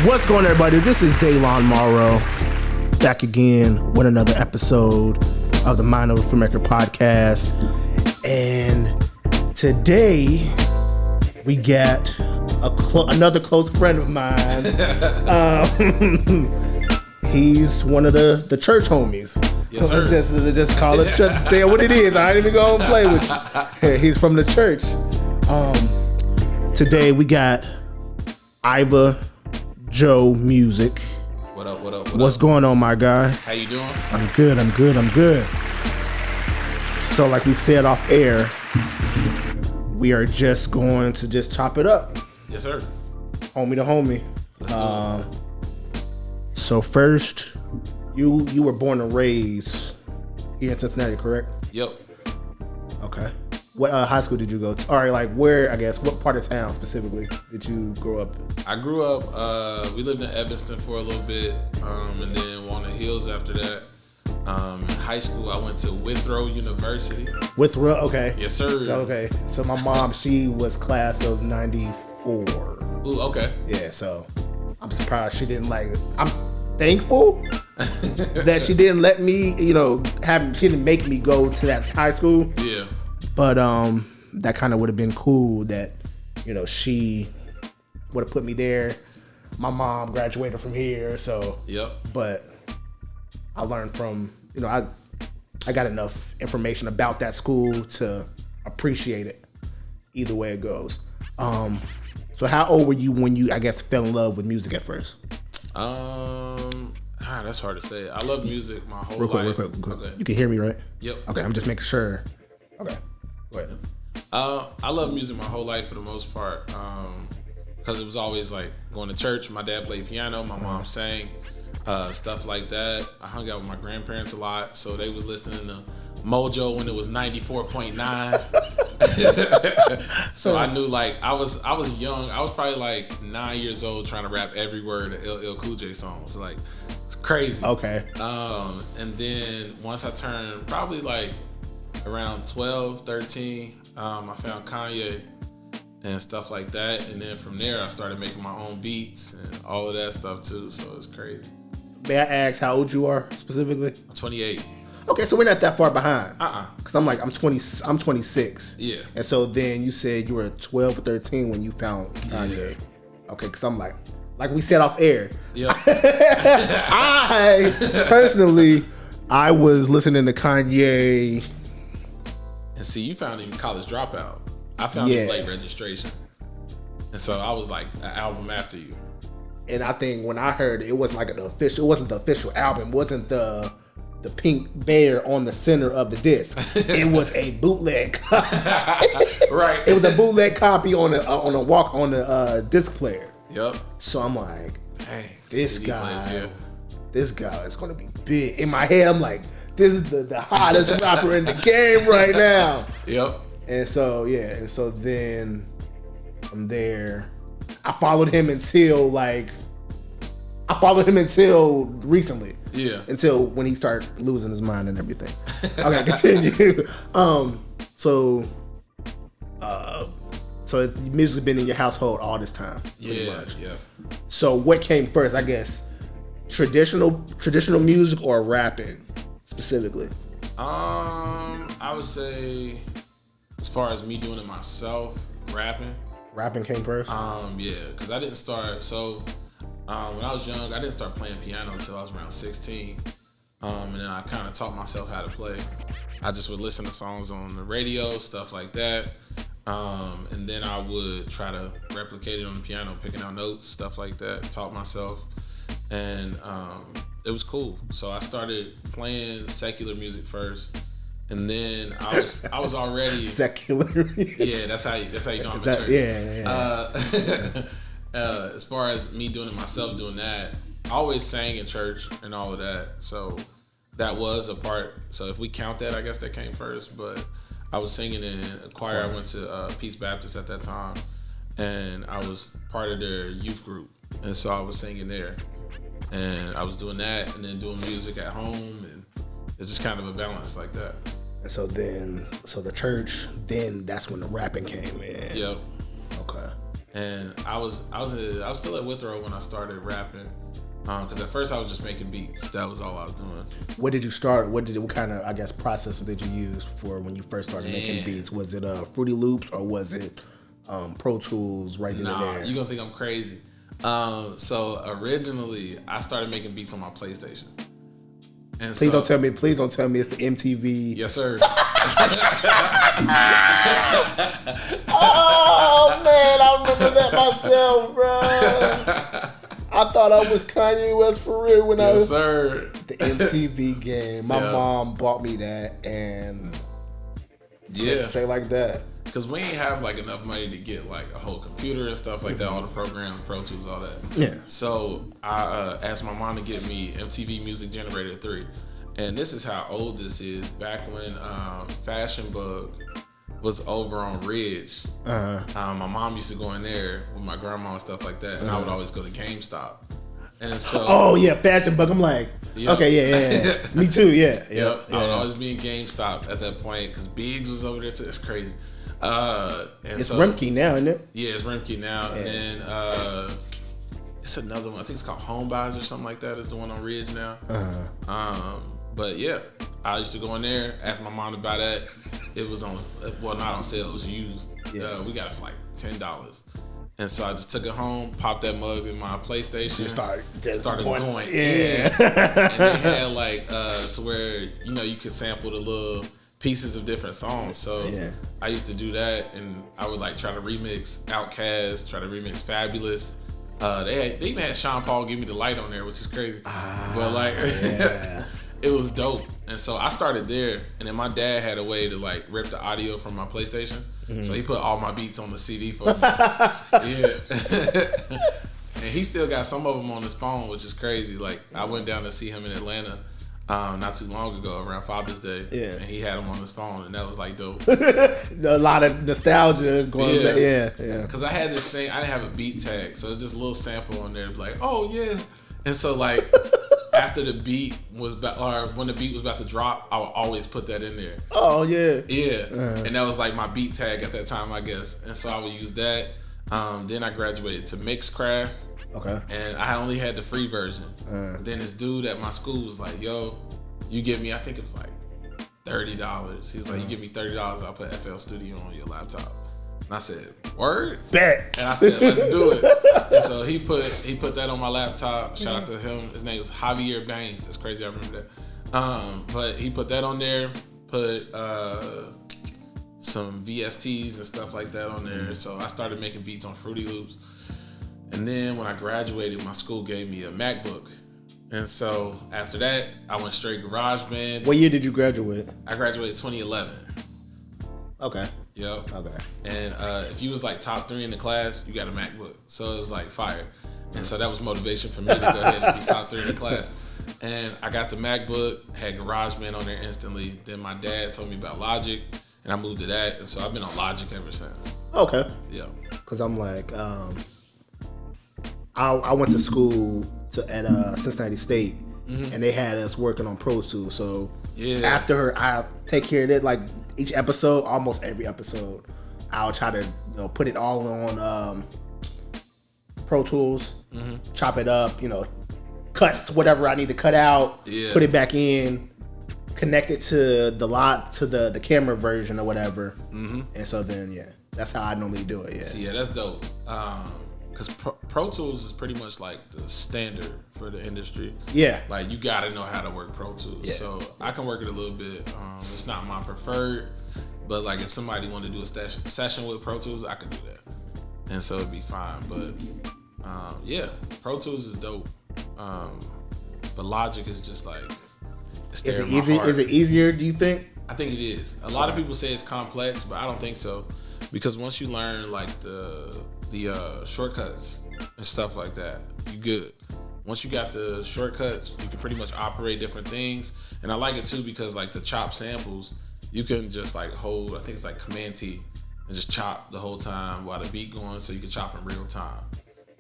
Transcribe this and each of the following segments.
What's going on, everybody? This is Daylon Morrow, back again with another episode of the Mind of a Filmmaker podcast. And today we got another close friend of mine. He's one of the church homies. Yes, sir. Just call it church. Say what it is. I ain't even gonna play with you. He's from the church. Today we got Iva Joe Music. What up? What's going on, my guy? How you doing? I'm good. So like we said off air, we are just going to just chop it up. Yes, sir. Homie to homie. Let's do it. So first, you were born and raised here in Cincinnati, correct? Yep. Okay. What high school did you go to? All right, like where, I guess, what part of town specifically did you grow up in? I grew up, we lived in Evanston for a little bit, and then Walnut Hills after that. In high school, I went to Withrow University. Withrow, okay. Yes, sir. Okay. So my mom, she was class of 94. Ooh, okay. Yeah, so I'm surprised she didn't I'm thankful that she didn't let me, she didn't make me go to that high school. Yeah. But that kind of would have been cool that, she would have put me there. My mom graduated from here, so. Yep. But I learned from, I got enough information about that school to appreciate it either way it goes. So how old were you when you, I guess, fell in love with music at first? That's hard to say. I love music my whole Real life. quick. Okay. You can hear me, right? Yep. Okay, I'm just making sure. Okay, go ahead. I love music my whole life for the most part, because it was always like going to church. My dad played piano, my mom sang, stuff like that. I hung out with my grandparents a lot, so they was listening to Mojo when it was 94.9. So I knew, like, I was young. I was probably like 9 years old trying to rap every word of LL Cool J songs. Like, it's crazy. Okay. And then once I turned probably like around 12, 13, I found Kanye and stuff like that. And then from there, I started making my own beats and all of that stuff too. So it's crazy. May I ask how old you are specifically? I'm 28. Okay, so we're not that far behind. Because I'm 26. Yeah. And so then you said you were 12 or 13 when you found Kanye. Yeah. Okay, because I'm like we said off air. Yeah. I personally, I was listening to Kanye. And see, you found him College Dropout. I found him Late Registration. And so I was like an album after you. And I think when I heard it wasn't like it wasn't the official album, it wasn't the pink bear on the center of the disc. It was a bootleg. Right. It was a bootleg copy on the disc player. Yep. So I'm like, dang, this guy is gonna be big. In my head, I'm like, this is the hottest rapper in the game right now. Yep. And so then from there, I followed him until recently. Yeah. Until when he started losing his mind and everything. Okay, continue. So music has been in your household all this time. Yeah. So what came first? I guess traditional music or rapping specifically? I would say, as far as me doing it myself, rapping. Rapping came first? Yeah, because I didn't start. So when I was young, I didn't start playing piano until I was around 16. And then I kind of taught myself how to play. I just would listen to songs on the radio, stuff like that. And then I would try to replicate it on the piano, picking out notes, stuff like that, taught myself. And it was cool. So I started playing secular music first. And then I was already secular music. Yeah, that's how you know I'm a church. Yeah. As far as me doing it myself, doing that, I always sang in church and all of that. So that was a part. So if we count that, I guess that came first. But I was singing in a choir. I went to Peace Baptist at that time, and I was part of their youth group, and so I was singing there. And I was doing that and then doing music at home, and it's just kind of a balance like that. And so the church, then that's when the rapping came in. Yep. Okay. And I was still at Withrow when I started rapping, because at first I was just making beats. That was all I was doing. What did you start? What kind of, I guess, processor did you use for when you first started making beats? Was it Fruity Loops or was it Pro Tools right then and there? You're gonna think I'm crazy. So originally I started making beats on my PlayStation. And please don't tell me it's the MTV. Yes, sir. Oh man, I remember that myself, bro. I thought I was Kanye West for real when I was. Yes, sir. The MTV game. My mom bought me that, and just straight like that. Because we ain't have like enough money to get like a whole computer and stuff like that, all the programs, Pro Tools, all that. Yeah. So I asked my mom to get me MTV Music Generator 3. And this is how old this is. Back when Fashion Bug was over on Ridge. My mom used to go in there with my grandma and stuff like that. And I would always go to GameStop. And so, oh yeah, Fashion Bug. I'm like, okay, yeah. Me too, yeah. Yep. I would always be in GameStop at that point because Biggs was over there too. It's crazy. And it's Remke now, isn't it? Yeah, it's Remke now. Yeah. And then it's another one. I think it's called Home Buys or something like that. It's the one on Ridge now. But yeah, I used to go in there, ask my mom to buy that. It was on, well, not on sale. It was used. Yeah. We got it for like $10. And so I just took it home, popped that mug in my PlayStation, started going. Yeah. And they had like to where you could sample the little pieces of different songs. So I used to do that, and I would like try to remix Outkast, try to remix Fabulous. They even had Sean Paul give me the light on there, which is crazy. But like it was dope. And so I started there, and then my dad had a way to like rip the audio from my PlayStation. So he put all my beats on the CD for me. Yeah. And he still got some of them on his phone, which is crazy. Like I went down to see him in Atlanta not too long ago around Father's Day. Yeah. And he had them on his phone, and that was like dope. A lot of nostalgia going back. Yeah. Because I had this thing, I didn't have a beat tag, so it's just a little sample on there, like, oh yeah. And so like after the beat was or when the beat was about to drop, I would always put that in there. Oh yeah. Yeah. And that was like my beat tag at that time, I guess. And so I would use that. Then I graduated to Mixcraft. Okay. And I only had the free version. Then this dude at my school was like, yo, you give me, I think it was like $30. He was like, you give me $30, I'll put FL Studio on your laptop. And I said, word? Bet. And I said, let's do it. And so he put that on my laptop. Shout out to him. His name was Javier Banks. That's crazy, I remember that. But he put that on there, put some VSTs and stuff like that on there. So I started making beats on Fruity Loops. And then when I graduated, my school gave me a MacBook. And so after that, I went straight GarageBand. What year did you graduate? I graduated 2011. Okay. Yep. Okay. And if you was like top 3 in the class, you got a MacBook. So it was like fire. And so that was motivation for me to go ahead and be top 3 in the class. And I got the MacBook, had GarageBand on there instantly. Then my dad told me about Logic, and I moved to that. And so I've been on Logic ever since. Okay. Yeah. Because I'm like, I went to school at Cincinnati State, and they had us working on Pro Tools. So after I take care of it, like each episode, almost every episode, I'll try to put it all on Pro Tools, chop it up, cuts whatever I need to cut out, put it back in, connect it to the camera version or whatever, and so then that's how I normally do it. So that's dope. Because Pro Tools is pretty much like the standard for the industry. Yeah. Like, you got to know how to work Pro Tools. Yeah. So I can work it a little bit. It's not my preferred, but like if somebody wanted to do a session with Pro Tools, I could do that. And so it'd be fine. But Pro Tools is dope. But Logic is just like, it's there in my heart. Is it easier, do you think? I think it is. A lot of people say it's complex, but I don't think so. Because once you learn like the shortcuts and stuff like that, you good. Once you got the shortcuts, you can pretty much operate different things. And I like it too because like the chop samples, you can just like hold, I think it's like Command T, and just chop the whole time while the beat going, so you can chop in real time.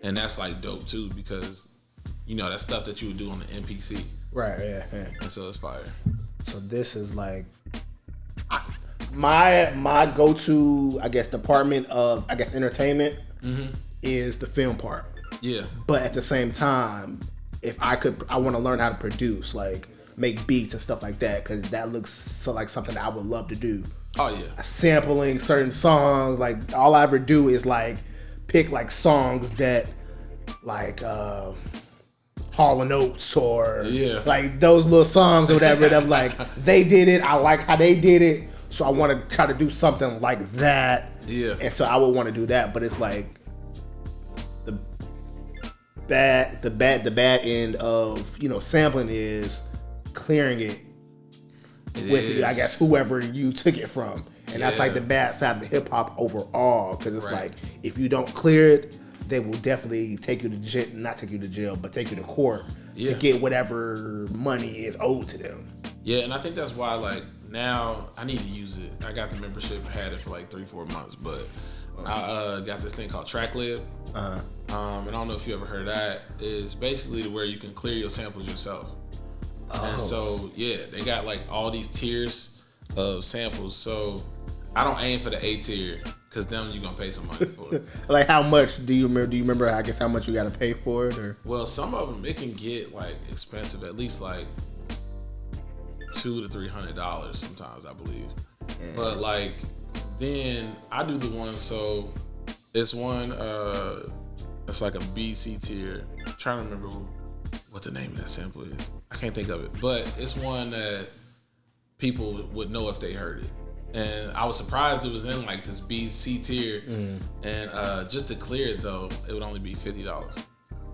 And that's like dope too because that stuff that you would do on the NPC. Right, yeah. And so it's fire. So this is like my go-to, I guess, department of, I guess, entertainment is the film part. Yeah. But at the same time, if I want to learn how to produce, like make beats and stuff like that, because that looks so like something that I would love to do. Oh yeah. Sampling certain songs, like all I ever do is like pick like songs that like Hall and Oates or like those little songs or whatever. That I'm like, they did it. I like how they did it, so I want to try to do something like that. Yeah. And so I would want to do that, but it's like the bad end of sampling is clearing it with I guess whoever you took it from, and that's like the bad side of the hip hop overall, because it's like if you don't clear it, they will definitely take you to jail, not take you to jail, but take you to court to get whatever money is owed to them. Yeah, and I think that's why like now I need to use it. I got the membership, had it for like 3-4 months, but I got this thing called TrackLib. And I don't know if you ever heard of that. It's basically to where you can clear your samples yourself. And so, they got like all these tiers of samples. So I don't aim for the A tier, because then you're going to pay some money for it. Like how much do you remember? Do you remember, I guess, how much you got to pay for it? Or? Well, some of them, it can get like expensive, at least like $200 to $300 sometimes, I believe. Yeah. But like, then I do the one, so it's one, it's like a BC tier. I'm trying to remember what the name of that sample is. I can't think of it, but it's one that people would know if they heard it. And I was surprised it was in like this BC tier. And just to clear it though, it would only be $50.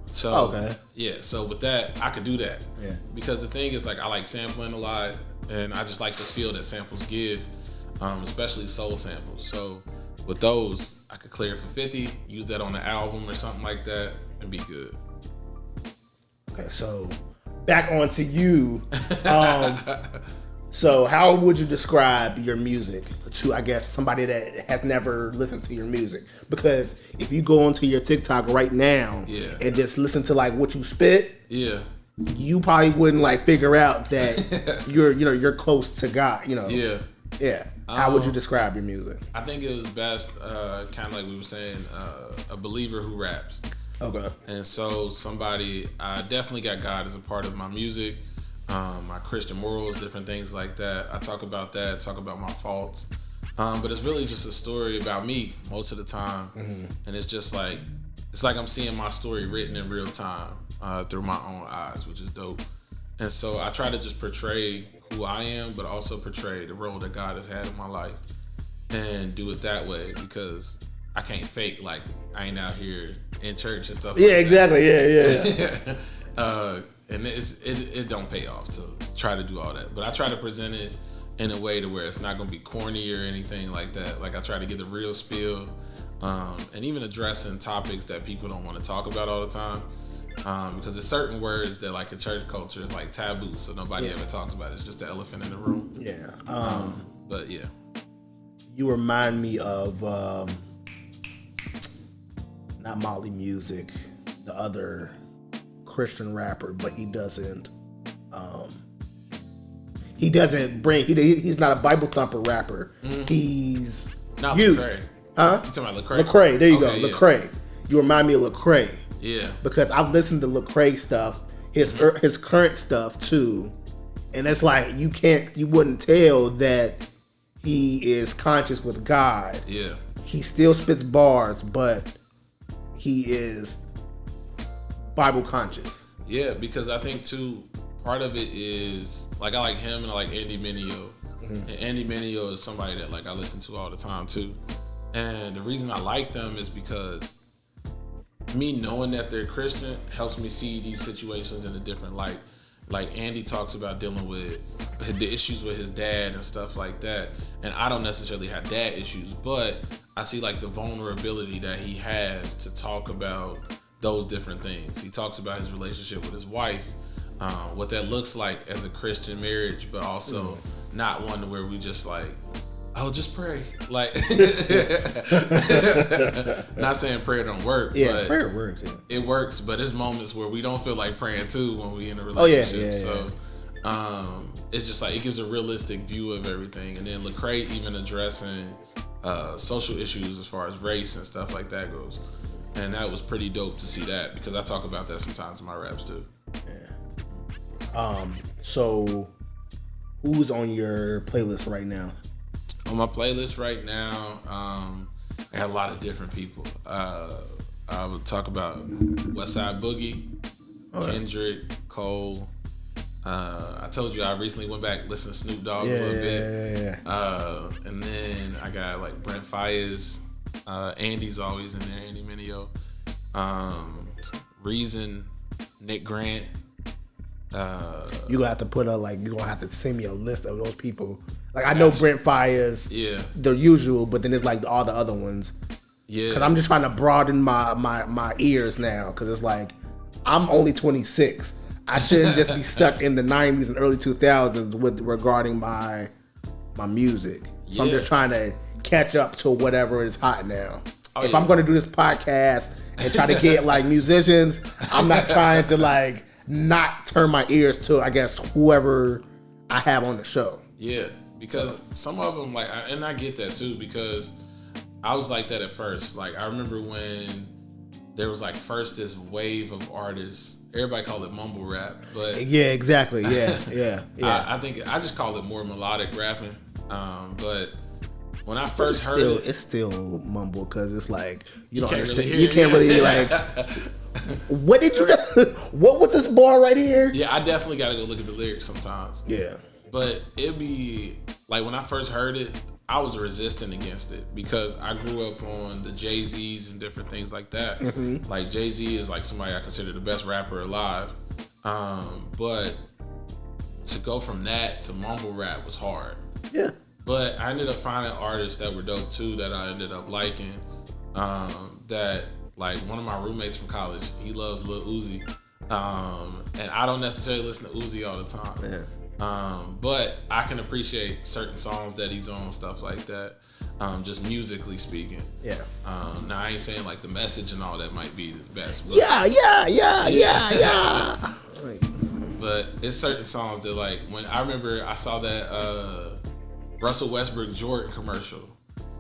So so with that, I could do that. Yeah. Because the thing is, like, I like sampling a lot, and I just like the feel that samples give, especially soul samples. So with those, I could clear it for $50, use that on the album or something like that, and be good. Okay, so back on to you. So how would you describe your music to, I guess, somebody that has never listened to your music? Because if you go onto your TikTok right now and just listen to like what you spit, you probably wouldn't like figure out that you're close to God. How would you describe your music? I think it was best, kind of like we were saying, a believer who raps. Okay. And so I definitely got God as a part of my music. My Christian morals, different things like that. I talk about that, talk about my faults. But it's really just a story about me most of the time. And it's just like, it's like I'm seeing my story written in real time through my own eyes, which is dope. And so I try to just portray who I am, but also portray the role that God has had in my life and do it that way, because I can't fake like I ain't out here in church and stuff. Yeah, like exactly. That. Yeah. And it don't pay off to try to do all that. But I try to present it in a way to where it's not going to be corny or anything like that. Like I try to get the real spiel, and even addressing topics that people don't want to talk about all the time. Because there's certain words that like in church culture is like taboo, so nobody ever talks about it. It's just the elephant in the room. Yeah. But yeah. You remind me of not Molly Music, the other Christian rapper, but he doesn't bring, he's not a Bible thumper rapper. He's not you. Lecrae. Huh? You talking about Lecrae? Lecrae, there you go. Lecrae. You remind me of Lecrae. Yeah. Because I've listened to Lecrae stuff, his current stuff too, and it's like you wouldn't tell that he is conscious with God. Yeah. He still spits bars, but he is Bible conscious. Yeah, because I think too, part of it is like I like him and I like Andy Mineo. And Andy Mineo is somebody that like I listen to all the time too. And the reason I like them is because me knowing that they're Christian helps me see these situations in a different light. Like Andy talks about dealing with the issues with his dad and stuff like that. And I don't necessarily have dad issues, but I see like the vulnerability that he has to talk about those different things. He talks about his relationship with his wife, what that looks like as a Christian marriage, but also not one where we just like oh, just pray. Like, not saying prayer don't work. Yeah, but prayer works. Yeah. It works, but there's moments where we don't feel like praying too when we in a relationship. So it's just like it gives a realistic view of everything. And then Lecrae even addressing social issues as far as race and stuff like that goes. And that was pretty dope to see that, because I talk about that sometimes in my raps too. Yeah. So who's on your playlist right now? On my playlist right now, I had a lot of different people. I would talk about Westside Boogie, Kendrick, Cole. I told you I recently went back and listened to Snoop Dogg a little bit. And then I got like Brent Faiyaz. Andy's always in there, Andy Mineo. Reason, Nick Grant. You gonna have to put you gonna have to send me a list of those people. Like I know Brent Faiyaz, the usual, but then it's like all the other ones. Yeah. Because I'm just trying to broaden my ears now. Because it's like I'm only 26. I shouldn't just be stuck in the 90s and early 2000s regarding my music. So I'm just trying to catch up to whatever is hot now. If I'm gonna do this podcast and try to get like musicians, I'm not trying to like not turn my ears to, I guess, whoever I have on the show. Yeah, because some of them, like, and I get that too, because I was like that at first. Like, I remember when there was like first this wave of artists. Everybody called it mumble rap, but yeah, exactly. Yeah. I think I just call it more melodic rapping. But when I first heard it, it's still mumble, because it's like you don't can't understand. Really hear you can't really like. What did you? What was this bar right here? Yeah, I definitely got to go look at the lyrics sometimes. Yeah, but it'd be like when I first heard it, I was resistant against it, because I grew up on the Jay-Z's and different things like that. Mm-hmm. Like Jay-Z is like somebody I consider the best rapper alive. But to go from that to mumble rap was hard. Yeah. But I ended up finding artists that were dope too, that I ended up liking. That like one of my roommates from college, he loves Lil Uzi. And I don't necessarily listen to Uzi all the time. Yeah. But I can appreciate certain songs that he's on, stuff like that. Just musically speaking. Yeah. Now I ain't saying like the message and all that might be the best. But yeah. But it's certain songs that like, when I remember I saw that Russell Westbrook Jordan commercial.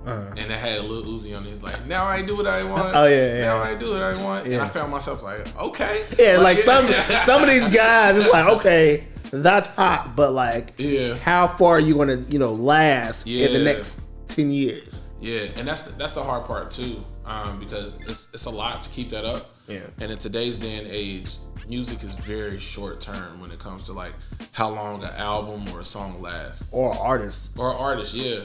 And it had a Lil Uzi on it. He's like, now I do what I want. Oh yeah. Now I do what I want. Yeah. And I found myself like, okay. Yeah, like some of these guys, it's like, okay, that's hot, but like, how far are you gonna, last in the next 10 years? Yeah, and that's the hard part too, because it's a lot to keep that up. Yeah. And in today's day and age, music is very short term when it comes to like how long an album or a song lasts. Or artists. Yeah.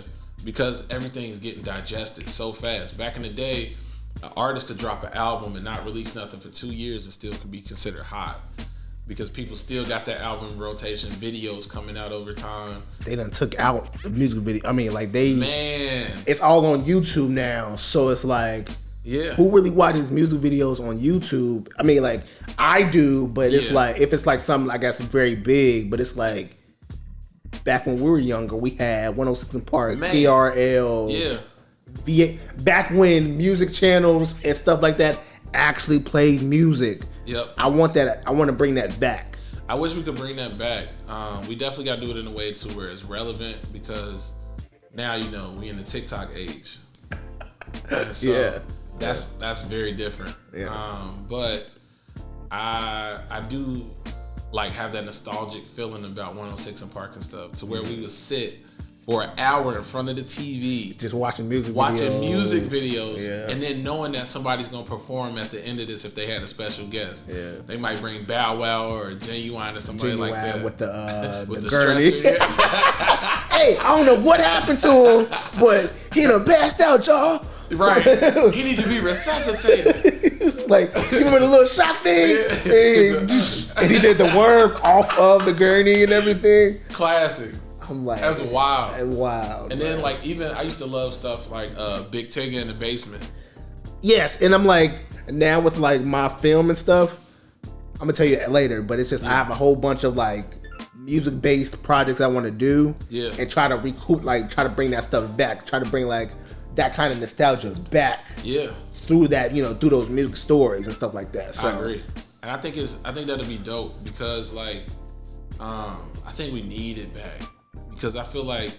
Because everything's getting digested so fast. Back in the day, an artist could drop an album and not release nothing for 2 years and still could be considered hot. Because people still got that album in rotation, videos coming out over time. They done took out the music video. I mean, like it's all on YouTube now. So it's like, who really watches music videos on YouTube? I mean, like, I do, but it's like, if it's like something, I guess, very big, but it's like, back when we were younger, we had 106 in Park, TRL. Yeah. Back when music channels and stuff like that actually played music. Yep. I want to bring that back. I wish we could bring that back. We definitely got to do it in a way to where it's relevant, because now, we in the TikTok age. So that's very different. Yeah. But I do like have that nostalgic feeling about 106 and Park and stuff, to where we would sit for an hour in front of the TV just watching music videos, and then knowing that somebody's gonna perform at the end of this if they had a special guest. They might bring Bow Wow or Genuine or somebody like that with the gurney. Hey, I don't know what happened to him, but he done passed out, y'all. Right. He need to be resuscitated. It's like, give him a little shock thing. And he did the worm off of the gurney and everything. Classic. I'm like, that's wild. Wow. And then like, even I used to love stuff like Big Tigger in the Basement. Yes, and I'm like, now with like my film and stuff, I'm gonna tell you that later, but it's just I have a whole bunch of like music based projects I want to do. Yeah. And try to recoup, like try to bring that stuff back. Try to bring like that kind of nostalgia back. Yeah. Through that, through those music stories and stuff like that. So. I agree. And I think that'll be dope because like I think we need it back. Because I feel like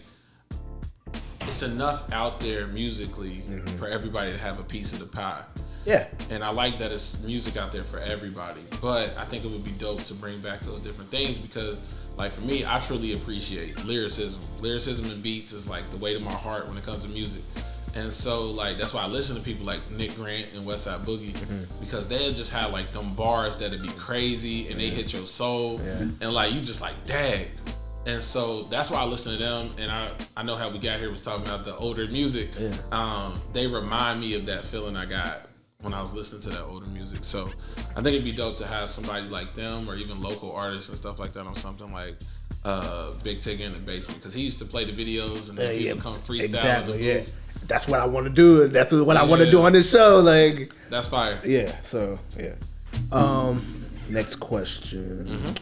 it's enough out there musically for everybody to have a piece of the pie. Yeah. And I like that it's music out there for everybody. But I think it would be dope to bring back those different things because, like, for me, I truly appreciate lyricism. Lyricism and beats is, like, the weight of my heart when it comes to music. And so, like, that's why I listen to people like Nick Grant and Westside Boogie because they just have, like, them bars that'd be crazy and they hit your soul. Yeah. And, like, you just like, dang. And so that's why I listen to them. And I know how we got here was talking about the older music. Yeah. They remind me of that feeling I got when I was listening to that older music. So I think it'd be dope to have somebody like them or even local artists and stuff like that on something like Big Tigger in the Basement because he used to play the videos and then people come freestyle. Exactly, yeah. That's what I want to do. That's what I want to do on this show. Like that's fire. Yeah. So yeah. Next question.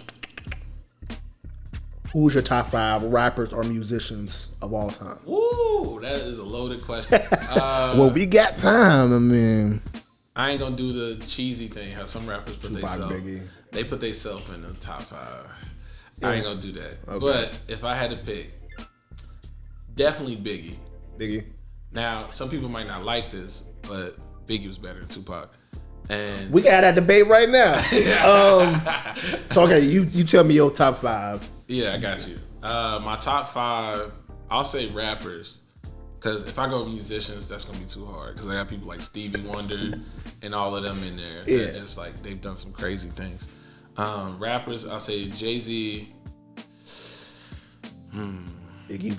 Who's your top 5 rappers or musicians of all time? Woo, that is a loaded question. Well, we got time. I mean, I ain't gonna do the cheesy thing. How some rappers put themselves in the top 5. Yeah. I ain't gonna do that. Okay. But if I had to pick, definitely Biggie. Biggie. Now, some people might not like this, but Biggie was better than Tupac. And we got that debate right now. So okay, you tell me your top 5. Yeah, I got you. My top 5, I'll say rappers, because if I go with musicians, that's gonna be too hard. Because I got people like Stevie Wonder and all of them in there. Yeah, that just like they've done some crazy things. Rappers, I'll say Jay-Z. Biggie,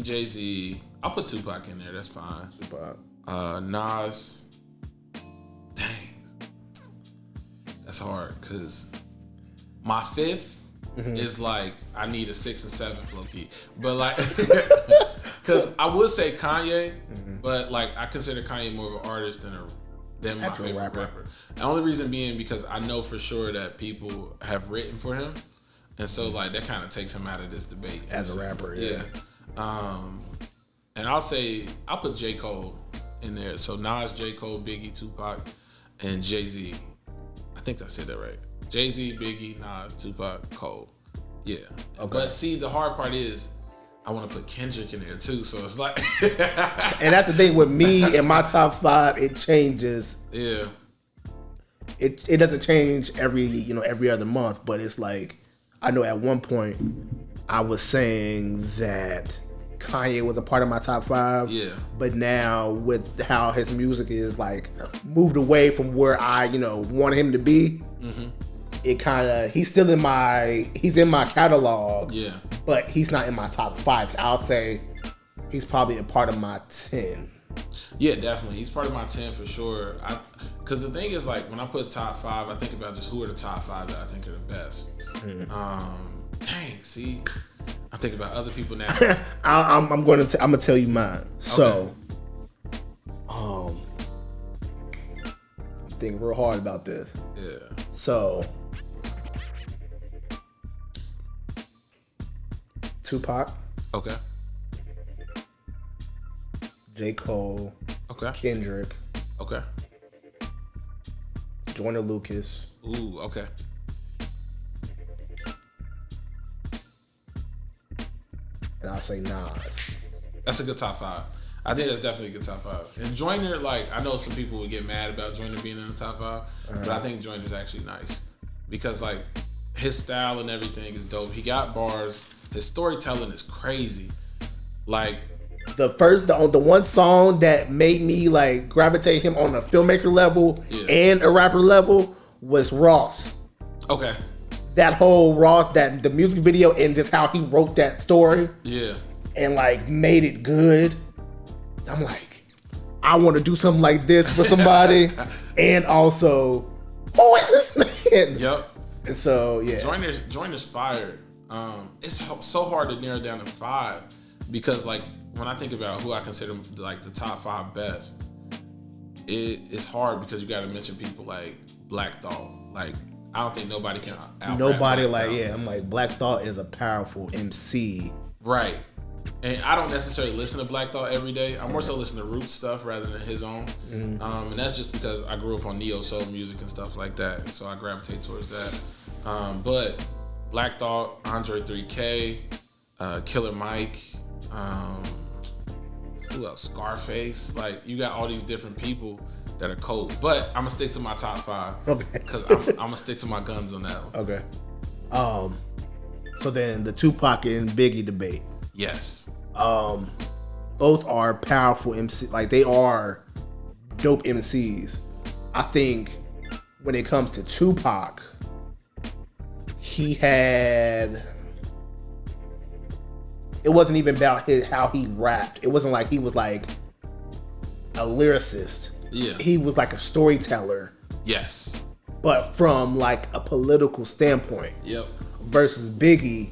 Jay-Z. I'll put Tupac in there. That's fine. Tupac. Nas. Dang, that's hard because my 5th is like I need a 6th and 7th low key, but like because I would say Kanye, but like I consider Kanye more of an artist than my favorite rapper. The only reason being because I know for sure that people have written for him, and so like that kind of takes him out of this debate as a rapper. Yeah. And I'll put J. Cole in there. So Nas, J. Cole, Biggie, Tupac, and Jay-Z. I think I said that right. Jay-Z, Biggie, Nas, Tupac, Cole. Yeah. Okay. But see, the hard part is I want to put Kendrick in there too. So it's like and that's the thing with me in my top 5, it changes. Yeah. It doesn't change every other month, but it's like I know at one point I was saying that Kanye was a part of my top 5. Yeah. But now with how his music is like moved away from where I, want him to be, it kind of he's in my catalog. Yeah. But he's not in my top 5. I'll say he's probably a part of my 10. Yeah, definitely. He's part of my 10 for sure. Because the thing is, like, when I put top 5, I think about just who are the top 5 that I think are the best. Dang, see? I think about other people now. I'm gonna tell you mine. So, I'm thinking real hard about this. Yeah. So, Tupac. Okay. J. Cole. Okay. Kendrick. Okay. Joyner Lucas. Ooh, okay. And I'll say Nas. That's a good top 5. I think that's definitely a good top 5. And Joyner, like, I know some people would get mad about Joyner being in the top 5, but I think Joyner's actually nice. Because, like, his style and everything is dope. He got bars. His storytelling is crazy. Like, the one song that made me, like, gravitate him on a filmmaker level and a rapper level was Ross. Okay. That whole Ross, the music video and just how he wrote that story. Yeah. And like made it good. I'm like, I want to do something like this for somebody. And also, who is this man? Yep. And so, yeah. Joyner's fire. It's so hard to narrow down to 5 because like when I think about who I consider like the top 5 best, it's hard because you got to mention people like Black Thought, like I don't think nobody can out-rap Nobody Black like, Thought. I'm like, Black Thought is a powerful MC. Right. And I don't necessarily listen to Black Thought every day. I more so listen to Roots stuff rather than his own. And that's just because I grew up on neo soul music and stuff like that. So I gravitate towards that. But Black Thought, Andre 3K, Killer Mike, who else? Scarface. Like, you got all these different people that are cold. But I'm gonna stick to my top 5. Okay. Because I'm gonna stick to my guns on that one. Okay. So then the Tupac and Biggie debate. Yes. Both are powerful MC. Like, they are dope MCs. I think when it comes to Tupac, he had. It wasn't even about how he rapped. It wasn't like he was like a lyricist. Yeah. He was like a storyteller, Yes. but from like a political standpoint. Yep. Versus Biggie,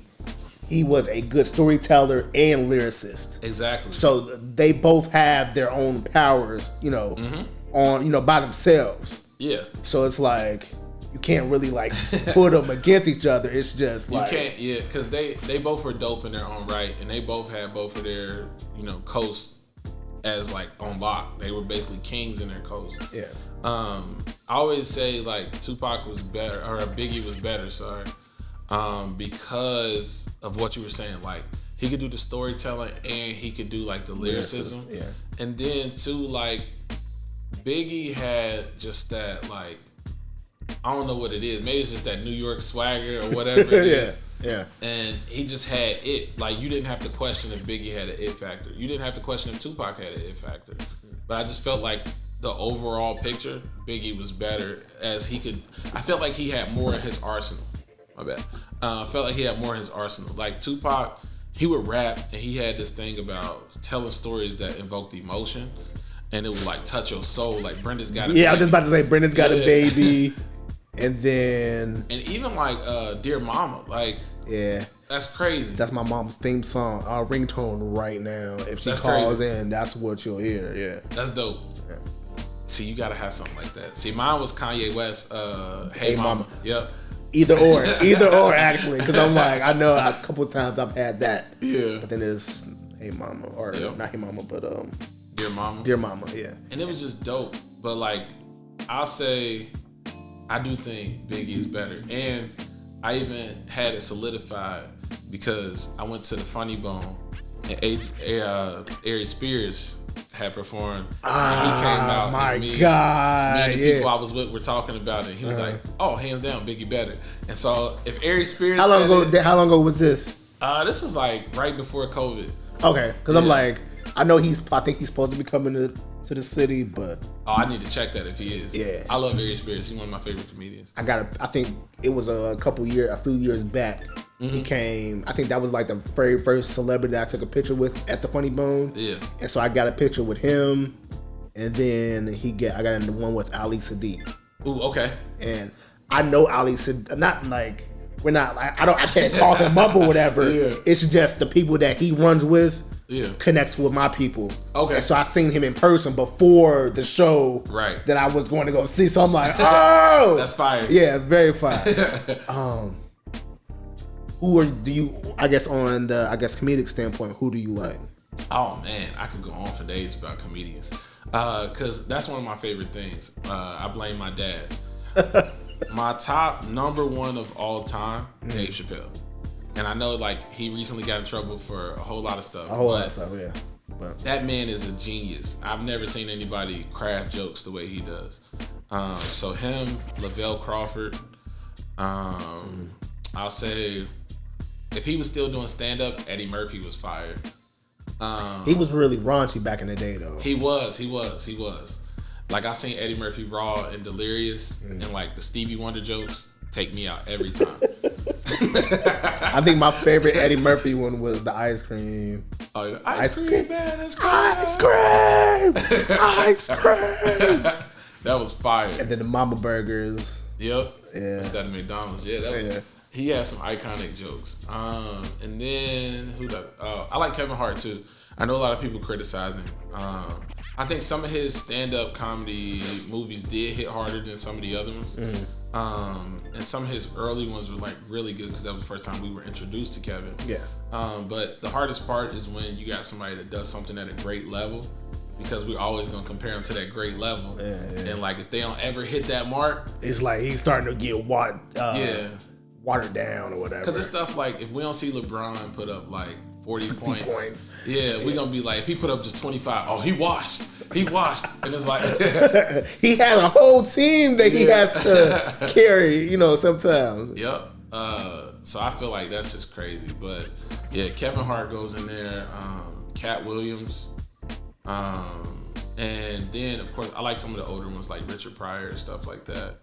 he was a good storyteller and lyricist. Exactly. So they both have their own powers, on by themselves. Yeah. So it's like you can't really like put them against each other. It's just like you can't, yeah, because they both were dope in their own right, and they both had both of their coasts as like on lock. They were basically kings in their coast. Yeah. I always say like Tupac was better, or Biggie was better. Sorry, because of what you were saying. Like, he could do the storytelling and he could do like the lyricism. Yeah. And then too, like, Biggie had just that, like, I don't know what it is. Maybe it's just that New York swagger or whatever it is. Yeah. And he just had it. Like, you didn't have to question if Biggie had an it factor. You didn't have to question if Tupac had an it factor. But I just felt like the overall picture, Biggie was better, as he could. I felt like he had more in his arsenal. My bad. I felt like he had more in his arsenal. Like, Tupac, he would rap, and he had this thing about telling stories that invoked emotion, and it would like touch your soul. Like, Brenda's Got a Baby. I was just about to say Brenda's Got a Baby. And then, and even like Dear Mama, like, yeah, that's crazy. That's my mom's theme song, our ringtone right now. If she calls in, that's what you'll hear. Yeah, that's dope. Yeah. See, you gotta have something like that. See, mine was Kanye West, Hey Mama. Yep. Either or actually, because I'm like, I know a couple of times I've had that. Yeah. But then it's Hey Mama, or not Hey Mama, but Dear Mama. Dear Mama, yeah. And it was just dope. But like, I'll say, I do think Biggie is better. And I even had it solidified because I went to the Funny Bone and Ari Spears had performed. And he came out. My God. God. Me and the people I was with were talking about it. He was like, oh, hands down, Biggie better. And so if Ari Spears How long ago was this? This was like right before COVID. Okay, because I'm like, I think he's supposed to be coming to the city, but I need to check that if he is. Yeah, I love Ari Spears. He's one of my favorite comedians. I think it was a few years back. He came. I think that was like the very first celebrity that I took a picture with at the Funny Bone. Yeah, and so I got a picture with him, and then I got in the one with Ali Sadiq. Ooh, okay. And I know Ali Sadiq. Not like we're not. Like, I can't call him up or whatever. Yeah. It's just the people that he runs with. Yeah. Connects with my people. Okay. And so I seen him in person before the show. Right. That I was going to go see. So I'm like, oh, that's fire. Yeah, very fire. I guess on the comedic standpoint, who do you like? Oh man, I could go on for days about comedians. Cause that's one of my favorite things. I blame my dad. My top number one of all time, Dave Chappelle. And I know, like, he recently got in trouble for a whole lot of stuff. Yeah. But that man is a genius. I've never seen anybody craft jokes the way he does. So him, Lavelle Crawford. I'll say, if he was still doing stand-up, Eddie Murphy was fired. He was really raunchy back in the day, though. He was. Like, I seen Eddie Murphy raw and delirious, and like the Stevie Wonder jokes take me out every time. I think my favorite Eddie Murphy one was the ice cream. Oh, the ice cream, man. Ice cream. That was fire. And then the Mama Burgers. Yep. Yeah. Instead of McDonald's. Yeah, He has some iconic jokes. And then I like Kevin Hart too. I know a lot of people criticize him. I think some of his stand-up comedy movies did hit harder than some of the other ones. And some of his early ones were like really good because that was the first time we were introduced to Kevin. Yeah. But the hardest part is when you got somebody that does something at a great level, because we're always gonna compare them to that great level. Yeah. And like if they don't ever hit that mark, it's like he's starting to get watered down or whatever. Because it's stuff like if we don't see LeBron put up like 40 points. Yeah, we're gonna be like, if he put up just 25, oh, he washed. And it's like he has a whole team that he has to carry, sometimes. Yep. So I feel like that's just crazy. But yeah, Kevin Hart goes in there, Cat Williams, and then of course I like some of the older ones like Richard Pryor and stuff like that.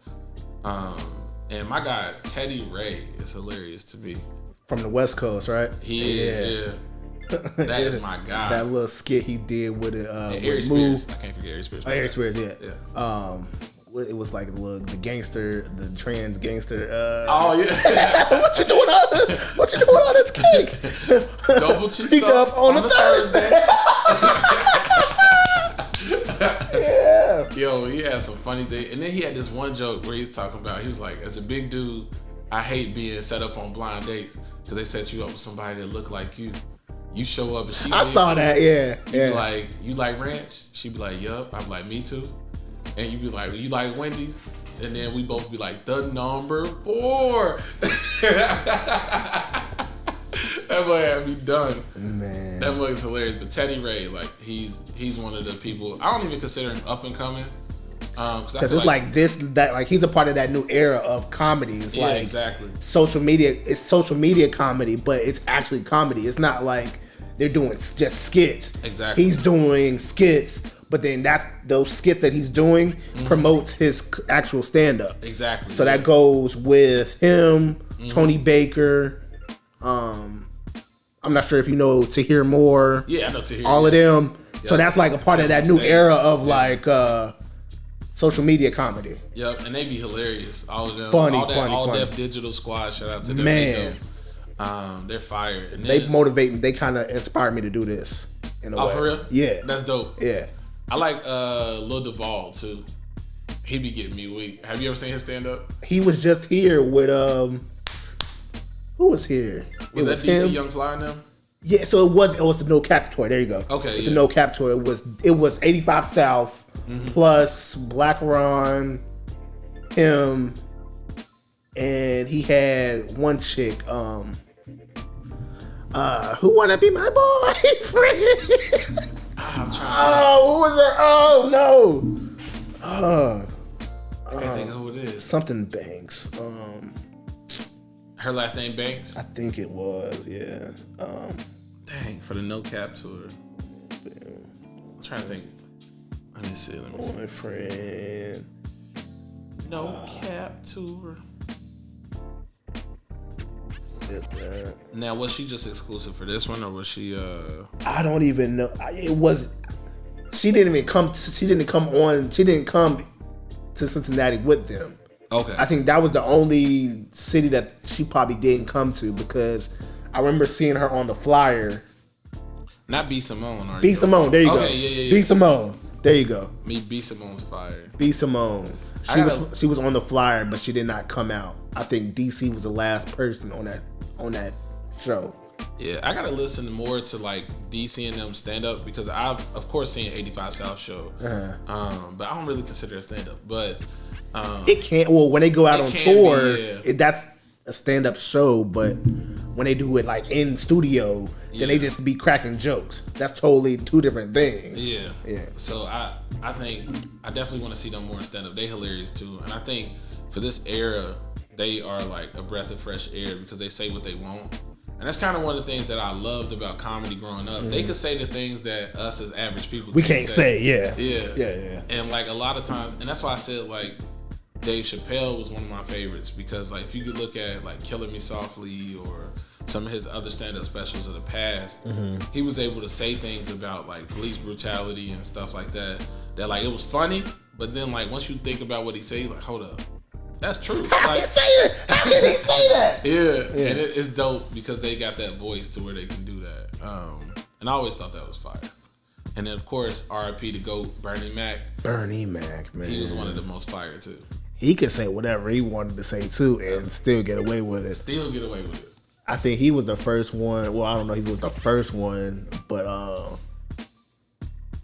And my guy Teddy Ray is hilarious to me. From the West Coast, right? He is, yeah. That is my guy. That little skit he did with it. Ari Spears. I can't forget Ari Spears. Ari Spears, yeah. It was like the gangster, the trans gangster. Oh yeah. What you doing on this cake? Double cheeked up on a Thursday. Yeah. Yo, he had some funny things. And then he had this one joke where he's talking about, he was like, as a big dude, I hate being set up on blind dates because they set you up with somebody that look like you. You show up and she I saw that, yeah. You be like, you like ranch? She be like, yup. I be like, me too. And you be like, you like Wendy's? And then we both be like, the number 4. That boy had me done. Man. That boy is hilarious. But Teddy Ray, like, he's one of the people, I don't even consider him up and coming. Because it's like this, that, like he's a part of that new era of comedy. It's like exactly. Social media comedy, but it's actually comedy. It's not like they're doing just skits. Exactly. He's doing skits, but then those skits that he's doing promotes his actual stand-up. Exactly. So that goes with him, Tony Baker. I'm not sure if you know To Hear More. Yeah, I know To Hear. All of them. Yep. So that's like a part of that new era of like social media comedy. Yep, and they be hilarious. All of them. Funny. Deaf Digital Squad. Shout out to them. Man. They're fire. And they motivate me. They kind of inspire me to do this in a way. For real? Yeah. That's dope. Yeah. I like Lil Duval too. He be getting me weak. Have you ever seen his stand up? He was just here with who was here? Was that DC Young Fly and them? Yeah, so it was the No Cap tour. There you go. Okay. The No Cap tour. It was 85 South plus Black Ron, him, and he had one chick. Who wanna be my boyfriend? Who was her? Oh no. I can't think of who it is. Something Banks. Her last name Banks? I think it was, yeah. Dang, for the No Cap tour. Yeah. I'm trying to think. Let me see. Boyfriend. No Cap tour. Now, was she just exclusive for this one, or was she? I don't even know. It was. She didn't come to Cincinnati with them. Okay. I think that was the only city that she probably didn't come to because I remember seeing her on the flyer. Not B Simone, are you? B Simone, there you go. Yeah. B Simone, there you go. B Simone's fire. B Simone. She was on the flyer, but she did not come out. I think DC was the last person on that show. Yeah, I gotta listen more to like DC and them stand up because I've of course seen 85 South show, but I don't really consider it stand up. But it can't. Well, when they go out on tour, that's a stand up show. But when they do it like in studio, then they just be cracking jokes. That's totally two different things. Yeah. Yeah. So I think I definitely want to see them more in stand up. They hilarious too, and I think for this era, they are like a breath of fresh air because they say what they want. And that's kind of one of the things that I loved about comedy growing up. They could say the things that us as average people can't say. Yeah. And like a lot of times, and that's why I said like Dave Chappelle was one of my favorites because like if you could look at like Killing Me Softly or some of his other stand-up specials of the past, he was able to say things about like police brutality and stuff like that like it was funny, but then like once you think about what he said, you're like, hold up. That's true. How can he say that? How can he say that? Yeah. And it's dope because they got that voice to where they can do that. And I always thought that was fire. And then, of course, R.I.P. to GOAT, Bernie Mac. Bernie Mac, man. He was one of the most fire, too. He could say whatever he wanted to say, too, and still get away with it. Still get away with it. I think he was the first one. Well, I don't know if he was the first one, but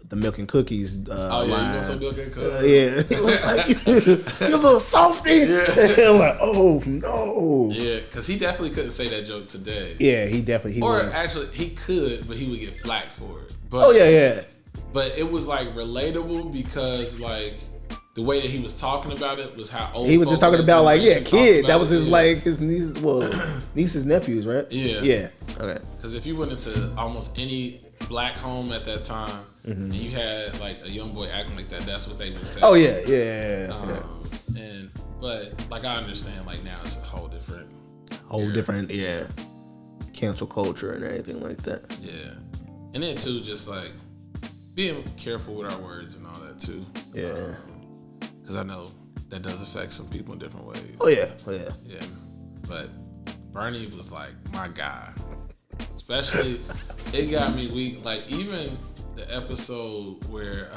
the Milk and Cookies line. You want some milk and cookies? Yeah. He was like, you little softy. Yeah. I'm like, oh, no. Yeah, because he definitely couldn't say that joke today. Yeah, he definitely. Actually, he could, but he would get flack for it. But, yeah. But it was, like, relatable because, like, the way that he was talking about it was how old he was just talking about, like, kid. That was his, yeah. like, his niece's nephews, right? Yeah. Yeah. Okay. Because if you went into almost any black home at that time, and you had like a young boy acting like that, that's what they would say. Oh yeah. But like I understand, like now it's a whole different cancel culture and everything like that. Yeah, and then too, just like being careful with our words and all that too. Yeah, because I know that does affect some people in different ways. Oh yeah. Yeah, but Bernie was like my guy. Especially, it got me weak. Like even the episode where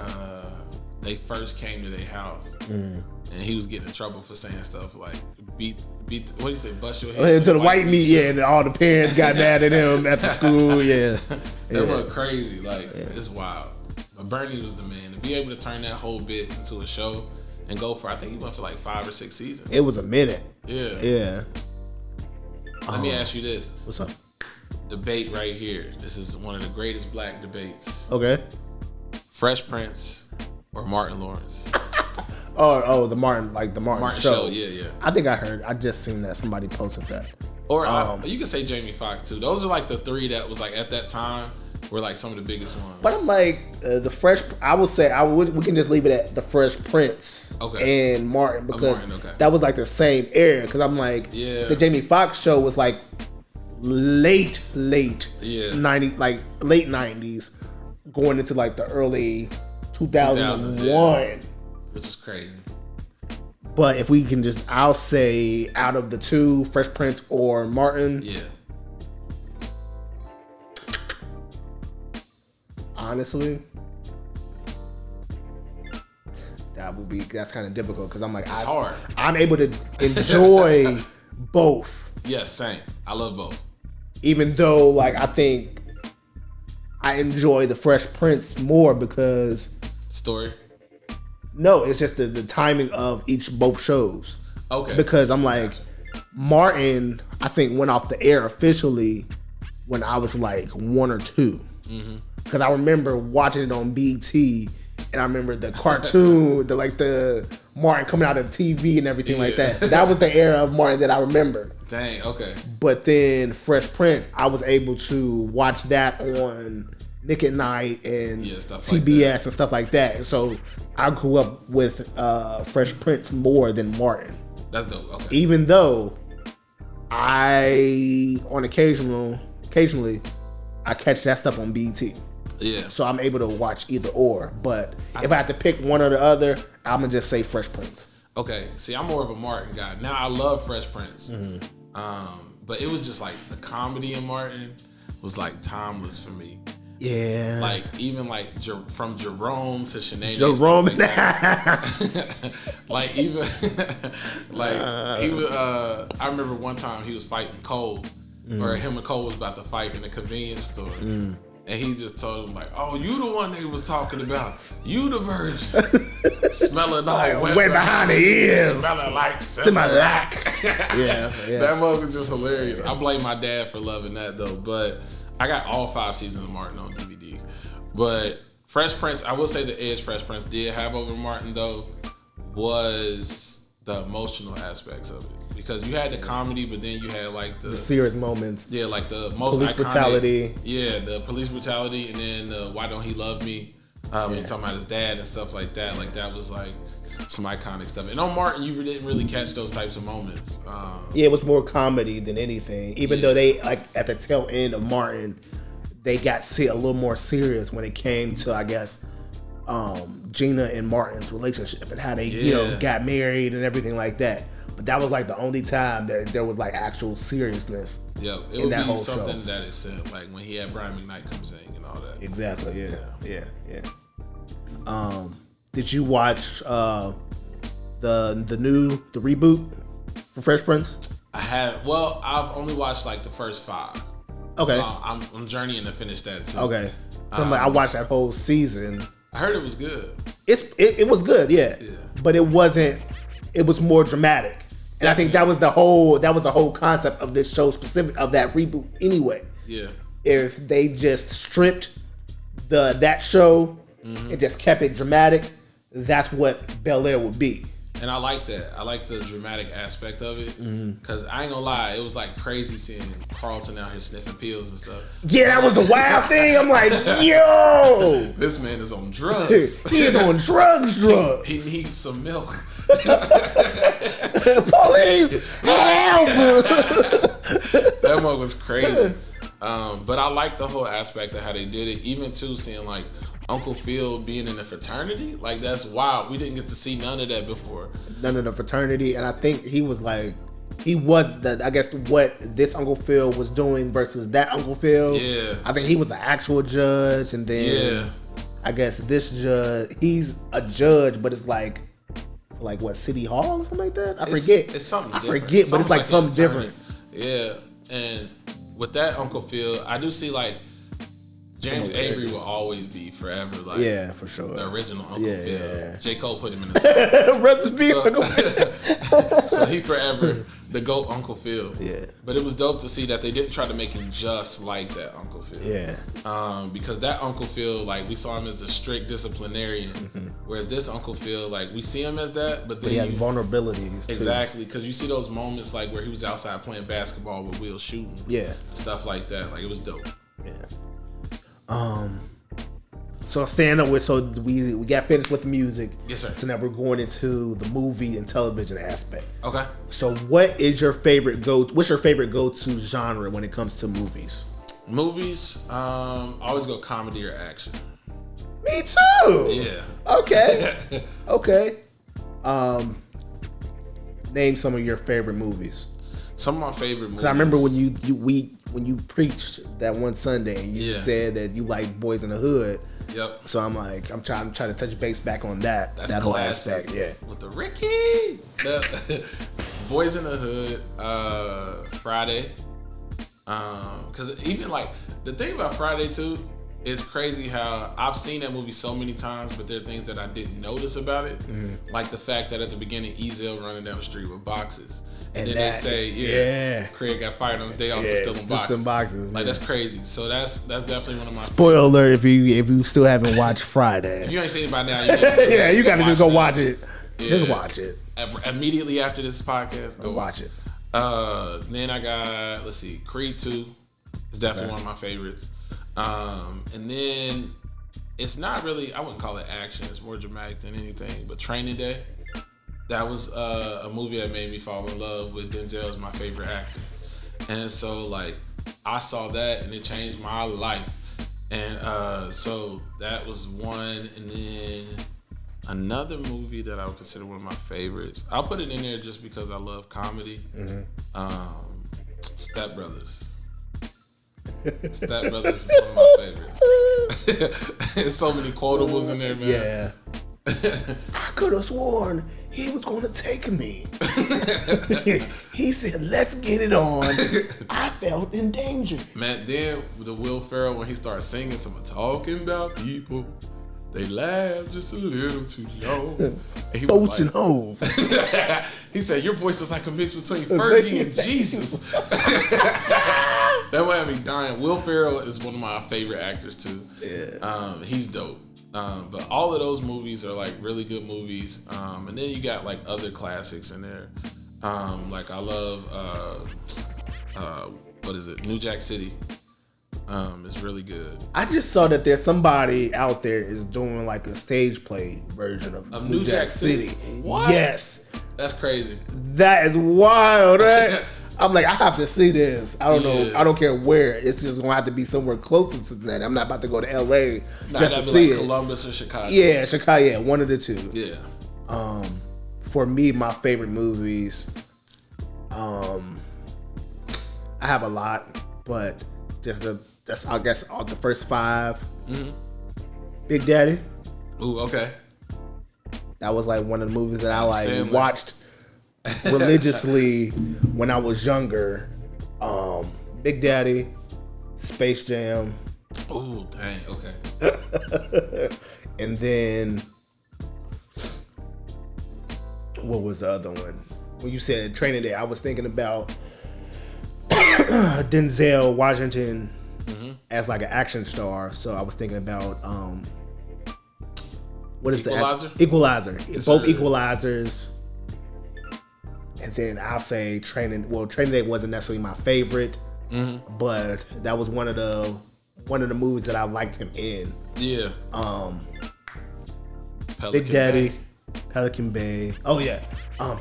they first came to their house, and he was getting in trouble for saying stuff like beat. What do you say? Bust your head into the white meat. Yeah, and all the parents got mad at him at the school. Yeah, that was crazy. Like it's wild. But Bernie was the man to be able to turn that whole bit into a show and go for. I think he went for like 5 or 6 seasons. It was a minute. Yeah. Let me ask you this. What's up? Debate right here. This is one of the greatest black debates. Okay. Fresh Prince or Martin Lawrence? the Martin show. Yeah. I think I just seen that somebody posted that. Or you can say Jamie Foxx too. Those are like the 3 that was like at that time were like some of the biggest ones. But I'm like the Fresh. I would say we can just leave it at the Fresh Prince and Martin because that was like the same era. Because I'm like the Jamie Foxx show was like late 90s, like late 90s, going into like the early 2001, which is crazy. But if we can I'll say out of the 2, Fresh Prince or Martin. Yeah. Honestly, that's kind of difficult because I'm like, it's hard. I'm able to enjoy both. Yes, same. I love both. Even though, like, I think I enjoy the Fresh Prince more because story. No, it's just the timing of both shows. Okay. Because I'm like, Martin, I think went off the air officially when I was like 1 or 2. Because I remember watching it on BT, and I remember the cartoon, the Martin coming out of the TV and everything like that. That was the era of Martin that I remember. Dang, okay. But then Fresh Prince, I was able to watch that on Nick at Night and CBS and stuff like that. And so I grew up with Fresh Prince more than Martin. That's dope. Okay. Even though occasionally I catch that stuff on BT. Yeah. So I'm able to watch either or. But if I have to pick one or the other, I'm going to just say Fresh Prince. Okay. See, I'm more of a Martin guy. Now, I love Fresh Prince. But it was just like the comedy in Martin was like timeless for me. Yeah. Like, even like from Jerome to Sinead. Jerome. Like, even, like, he was, I remember one time he was fighting Cole, or him and Cole was about to fight in a convenience store. And he just told him, like, oh, you the one they was talking about. You the virgin. Smelling all wet behind the ears. Smelling like Similac. Yeah. That mother was just hilarious. I blame my dad for loving that, though. But I got all 5 seasons of Martin on DVD. But Fresh Prince, I will say the edge Fresh Prince did have over Martin, though, was the emotional aspects of it. Because you had the comedy, but then you had like the serious moments. Yeah, like the most police iconic, brutality. Yeah, the police brutality, and then the Why Don't He Love Me? When he's talking about his dad and stuff like that. Like that was like some iconic stuff. And on Martin, you didn't really catch those types of moments. Yeah, it was more comedy than anything. Even though they, like at the tail end of Martin, they got a little more serious when it came to, I guess, Gina and Martin's relationship and how they got married and everything like that. But that was like the only time that there was like actual seriousness. Yep, it would be something that it said, like when he had Brian McKnight come sing and all that. Exactly. Yeah. Did you watch the reboot for Fresh Prince? I have. Well, I've only watched like the first 5. Okay. So I'm journeying to finish that too. Okay. I watched that whole season. I heard it was good. It was good, yeah. But it wasn't. It was more dramatic, and I think that was the whole concept of this show, specific of that reboot. Anyway, yeah. If they just stripped that show and just kept it dramatic, that's what Bel Air would be. And I like that. I like the dramatic aspect of it. Because I ain't gonna lie, it was like crazy seeing Carlton out here sniffing pills and stuff. Yeah, that was the wild thing. I'm like, yo! This man is on drugs. He is on drugs. He needs some milk. Police, help! That one was crazy. But I like the whole aspect of how they did it. Even too, seeing like Uncle Phil being in the fraternity, like that's wild. We didn't get to see none of that before. None of the fraternity, and I think he was what this Uncle Phil was doing versus that Uncle Phil. Yeah, I think he was an actual judge, and then I guess this judge, he's a judge, but it's like what, City Hall or something like that. I forget. It's something. I different. forget, but it's like something different. Yeah, and with that Uncle Phil, I do see like James Avery will always be forever, like for sure, the original Uncle Phil. Yeah. J. Cole put him in the song. So he forever the GOAT Uncle Phil. Yeah. But it was dope to see that they didn't try to make him just like that Uncle Phil. Yeah. Because that Uncle Phil, like we saw him as a strict disciplinarian, whereas this Uncle Phil, like we see him as that, but then he has vulnerabilities. Exactly, because you see those moments like where he was outside playing basketball with Will shooting. Yeah. Stuff like that. Like it was dope. Yeah. So stand up with. So we got finished with the music. Yes, sir. So now we're going into the movie and television aspect. Okay. So what's your favorite go-to genre when it comes to movies? Movies, I always go comedy or action. Me too. Yeah. Okay. Okay. Name some of your favorite movies. Some of my favorite movies. Because I remember when you preached that one Sunday and you said that you like Boys in the Hood. Yep. So I'm trying to touch base back on that. That's that whole classic. aspect. Yeah. With the Ricky. Boys in the Hood, Friday. Because even like the thing about Friday too, it's crazy how I've seen that movie so many times, but there are things that I didn't notice about it. Like the fact that at the beginning, Ezel running down the street with boxes. And then they say, Craig got fired on his day off for stealing boxes. Like that's crazy. So that's definitely one of my spoiler alert if you still haven't watched Friday. If you ain't seen it by now, you gotta just go watch it. Yeah. Just watch it. Immediately after this podcast, go watch it. Then I got, let's see, Creed 2 is definitely one of my favorites. And then it's not really, I wouldn't call it action, it's more dramatic than anything, but Training Day, that was a movie that made me fall in love with Denzel as my favorite actor. And so like I saw that and it changed my life. And so that was one. And then another movie that I would consider one of my favorites, I'll put it in there just because I love comedy. Step Brothers. Step Brothers is one of my favorites. There's so many quotables in there, man. Yeah. I could have sworn he was going to take me. He said, let's get it on. I felt in danger. Man, then with the Will Ferrell, when he started singing to me, talking about people, they laugh just a little too long. Boats and hoes. He said, your voice is like a mix between Fergie and Jesus. That might have me dying. Will Ferrell is one of my favorite actors too. Yeah. He's dope. But all of those movies are like really good movies. And then you got like other classics in there. Like I love, what is it? New Jack City. It's really good. I just saw that there's somebody out there is doing like a stage play version of New Jack City. What? Yes. That's crazy. That is wild, right? I'm like, I have to see this. I don't know. I don't care where. It's just gonna have to be somewhere closer to that. I'm not about to go to LA just to see it. Columbus or Chicago. Yeah, Chicago. Yeah, one of the two. Yeah. For me, my favorite movies. I have a lot, but that's I guess all the first 5. Mm-hmm. Big Daddy. Ooh, okay. That was like one of the movies that I like Sandler. watched religiously when I was younger. Big Daddy, Space Jam. Ooh, dang. Okay. And then what was the other one? When you said Training Day, I was thinking about Denzel Washington as like an action star. So I was thinking about what is Equalizer? the Equalizer? Yes, Both sir. Equalizers. And then I'll say Training Day wasn't necessarily my favorite, but that was one of the movies that I liked him in. Yeah. Big Daddy, Bay. Pelican Bay. Oh yeah.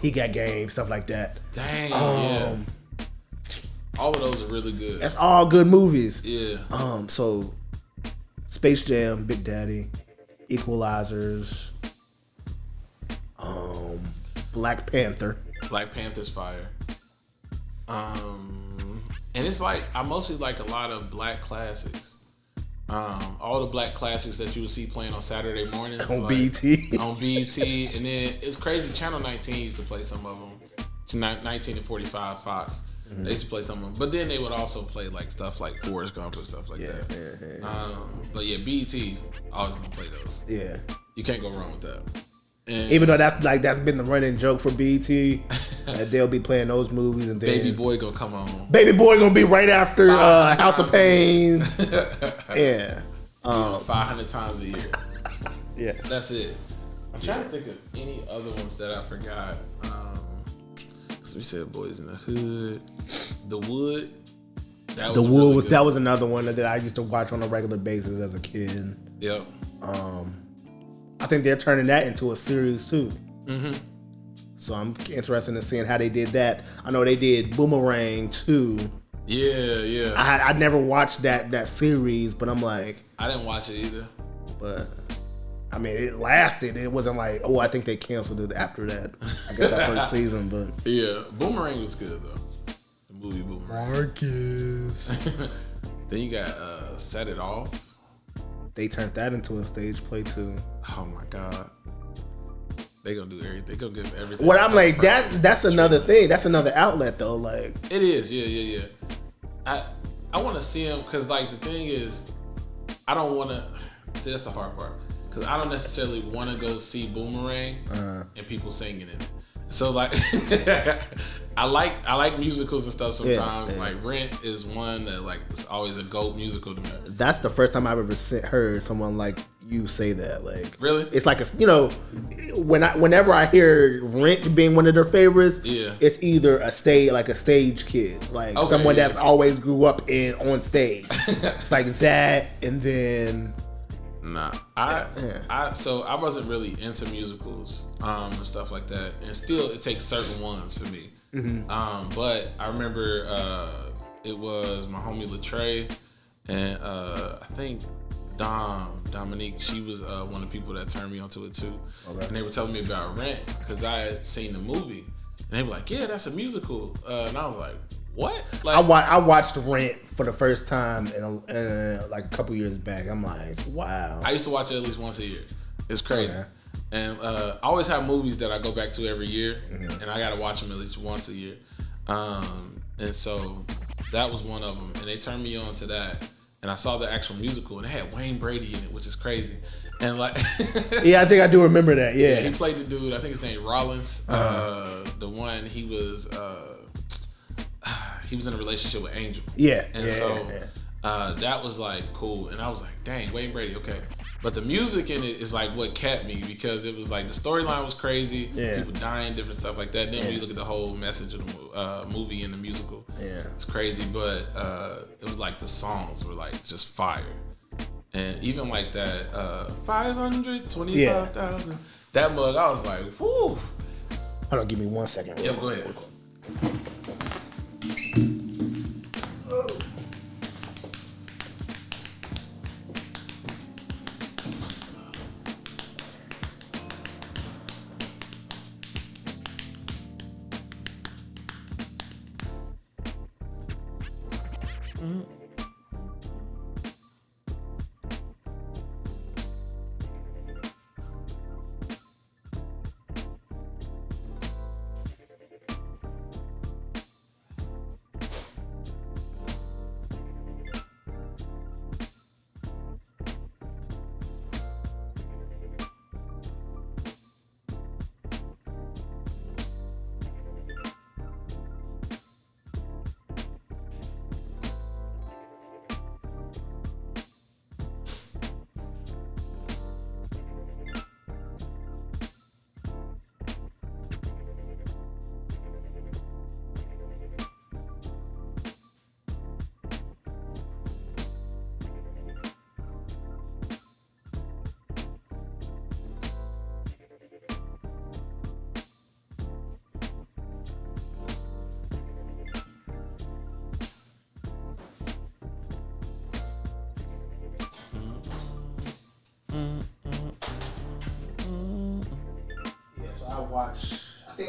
He Got Game, stuff like that. Dang, yeah. All of those are really good. That's all good movies. Yeah. So Space Jam, Big Daddy, Equalizers, Black Panther. Black Panther's fire. And it's like I mostly like a lot of black classics. All the black classics that you would see playing on Saturday mornings On like, BET. On BET, and then it's crazy. Channel 19 used to play some of them. 19 and 45 Fox. They used to play some of them, but then they would also play like stuff like Forrest Gump and stuff like that. But yeah, BET always gonna play those. Yeah. You can't go wrong with that. And Even though that's been the running joke for BET, that they'll be playing those movies, and then Baby Boy gonna come on. Baby Boy gonna be right after House of Pain. Yeah. 500 times a year. Yeah. That's it. I'm trying to think of any other ones that I forgot. So we said Boys in the Hood, The Wood. That was That was another one that I used to watch on a regular basis as a kid. Yep. I think they're turning that into a series too. Mm-hmm. So I'm interested in seeing how they did that. I know they did Boomerang too. Yeah. I never watched that series, but I'm like, I didn't watch it either. but I mean, it lasted. It wasn't like, oh, I think they canceled it after that. I guess that first season, but Yeah, Boomerang was good though. The movie Boomerang. Marcus. Then you got Set It Off. They turned that into a stage play too. Oh my God. They gonna do everything. They gonna give everything. What I'm like, that's another thing. That's another outlet though. Like It is, yeah. I want to see them because like the thing is, I don't want to. See, that's the hard part because I don't necessarily want to go see Boomerang and people singing in it. So like, I like musicals and stuff sometimes. Yeah. Like Rent is one that like is always a GOAT musical to me. that's the first time I've ever heard someone like you say that. Like Really? it's like whenever I hear Rent being one of their favorites, Yeah. it's either a stage kid, like Okay, someone yeah. that's always grew up on stage. It's like that, and then Nah, so I wasn't really into musicals and stuff like that, and still it takes certain ones for me. But I remember it was my homie Latre and I think Dominique. She was one of the people that turned me onto it too. Okay. And they were telling me about Rent because I had seen the movie, and they were like, "Yeah, that's a musical," and I was like, "What?" Like I watched Rent for the first time in like a couple years back. I'm like, wow. I used to watch it at least once a year. It's crazy. Okay. And I always have movies that I go back to every year, and I gotta watch them at least once a year. And so that was one of them, and they turned me on to that. And I saw the actual musical, and it had Wayne Brady in it, which is crazy. And like, Yeah, I think I do remember that. yeah, Yeah. he played the dude. I think his name Rollins. The one he was in a relationship with Angel. Yeah. And that was like cool. And I was like, dang, Wayne Brady, okay. But the music in it is like what kept me because it was like the storyline was crazy. Yeah. People dying, different stuff like that. Then when you look at the whole message of the movie and the musical, it's crazy. But it was like the songs were like just fire. And even like that 525,000, that mug, I was like, whoo. Hold on, give me 1 second. Yeah, go ahead.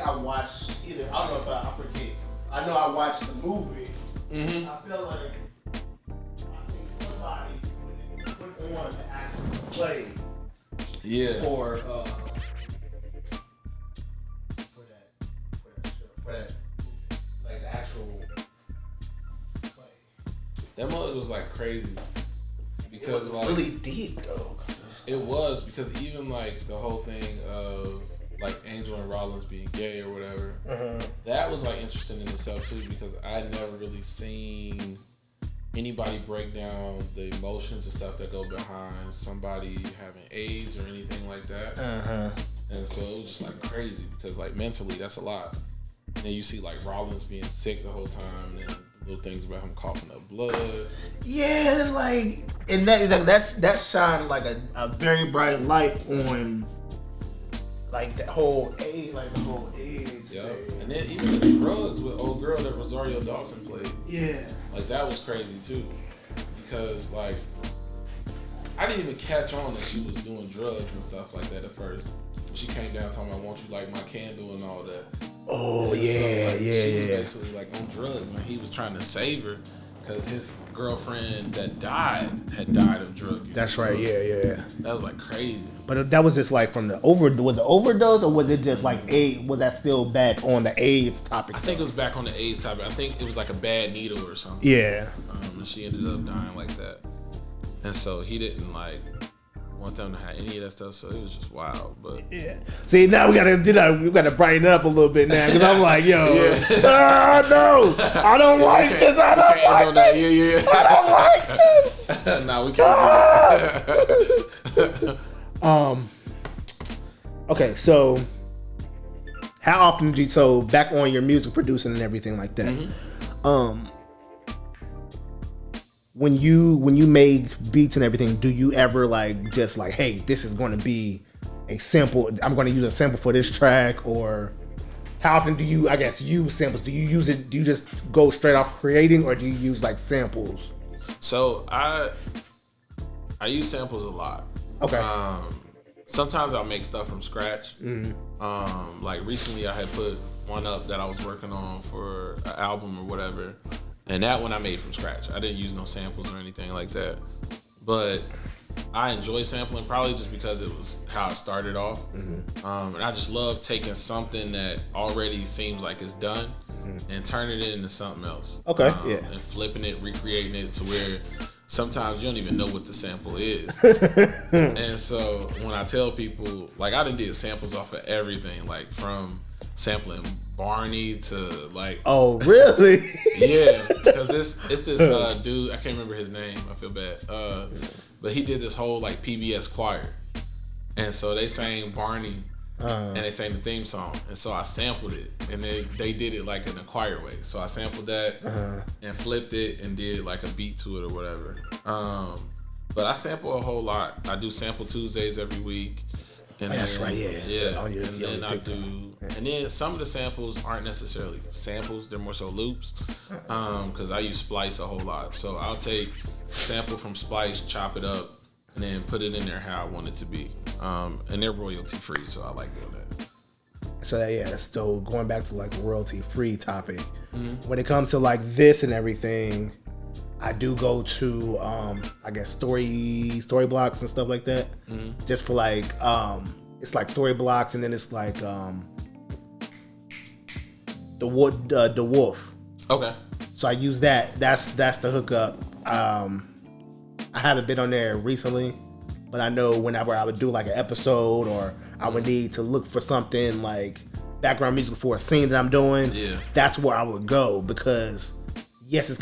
I watched either. I don't know if I forget. I know I watched the movie. Mm-hmm. I feel like somebody put on the actual play. Yeah. For that like the actual play. That mug was like crazy because it was like really deep though. It was because even like the whole thing of like Angel and Rollins being gay or whatever, that was like interesting in itself too because I never really seen anybody break down the emotions and stuff that go behind somebody having AIDS or anything like that. And so it was just like crazy because like mentally that's a lot. And then you see like Rollins being sick the whole time and then little things about him coughing up blood. Yeah, it's like, and that shined like a very bright light on like that whole AIDS, Yeah, thing. and then even the drugs with old girl that Rosario Dawson played. Yeah, like that was crazy too, because like I didn't even catch on that she was doing drugs and stuff like that at first. She came down talking about "Won't you light my candle" and all that. Oh and yeah, so, like, yeah, she yeah. was basically like on drugs, and he was trying to save her because his girlfriend that had died of drug use. That's right. So Yeah. that was like crazy. But that was just like from the was it overdose or was it just like AIDS? Was that still back on the AIDS topic? I think it was back on the AIDS topic. I think it was like a bad needle or something. Yeah. And she ended up dying like that. And so he didn't like want them to have any of that stuff. So it was just wild. But yeah. See, now we gotta brighten up a little bit now because I'm like, yo, no, I don't like this. I don't like this. I don't like this. No, we can't do that. Okay, so how often do you back on your music producing and everything like that? When you make beats and everything, do you ever like just like, hey, this is going to be a sample? I'm going to use a sample for this track, or how often do you, I guess, use samples? Do you use it? Do you just go straight off creating, or do you use like samples? So I use samples a lot. Okay. Sometimes I'll make stuff from scratch. Like recently, I had put one up that I was working on for an album or whatever. And that one I made from scratch. I didn't use no samples or anything like that. But I enjoy sampling probably just because it was how I started off. And I just love taking something that already seems like it's done and turning it into something else. Okay, And flipping it, recreating it to where sometimes you don't even know what the sample is. And so when I tell people, like I done did samples off of everything, like from sampling Barney to like. Oh really? Yeah, because it's this dude, I can't remember his name, I feel bad, but he did this whole like PBS choir, and so they sang Barney and they sang the theme song, and so I sampled it, and they did it like in a choir way, so I sampled that and flipped it and did like a beat to it or whatever. But I sample a whole lot. I do Sample Tuesdays every week. And that's right, yeah. And then some of the samples aren't necessarily samples; they're more so loops. Because I use Splice a whole lot, so I'll take a sample from Splice, chop it up, and then put it in there how I want it to be. And they're royalty free, so I like doing that. So going back to like the royalty free topic, when it comes to like this and everything, I do go to I guess story blocks and stuff like that. Just for like it's like story blocks, and then it's like the wolf. Okay. So I use that. That's the hookup. I haven't been on there recently, but I know whenever I would do like an episode, or I would need to look for something like background music for a scene that I'm doing. Yeah. That's where I would go, because yes, it's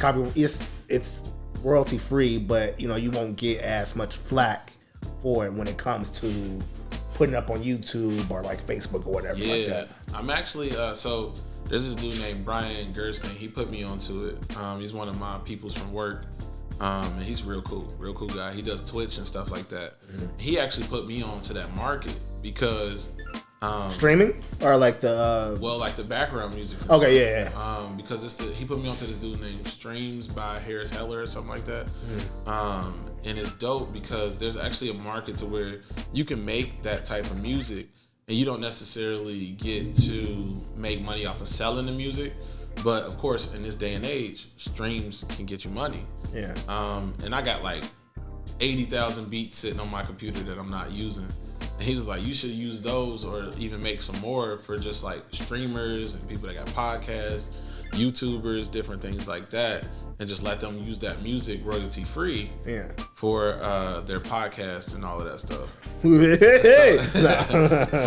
it's royalty free, but you know, you won't get as much flack for it when it comes to putting up on YouTube or like Facebook or whatever like that. I'm actually so there's this dude named Brian Gerstein. He put me onto it. He's one of my peoples from work. And he's real cool guy. He does Twitch and stuff like that. He actually put me onto that market because streaming or like the like the background music. Okay, yeah. Because he put me onto this dude named Streams by Harris Heller or something like that. And it's dope because there's actually a market to where you can make that type of music, and you don't necessarily get to make money off of selling the music. But of course, in this day and age, streams can get you money. Yeah. And I got like 80,000 beats sitting on my computer that I'm not using. And he was like, you should use those, or even make some more for just like streamers and people that got podcasts, YouTubers, different things like that, and just let them use that music royalty free for their podcasts and all of that stuff.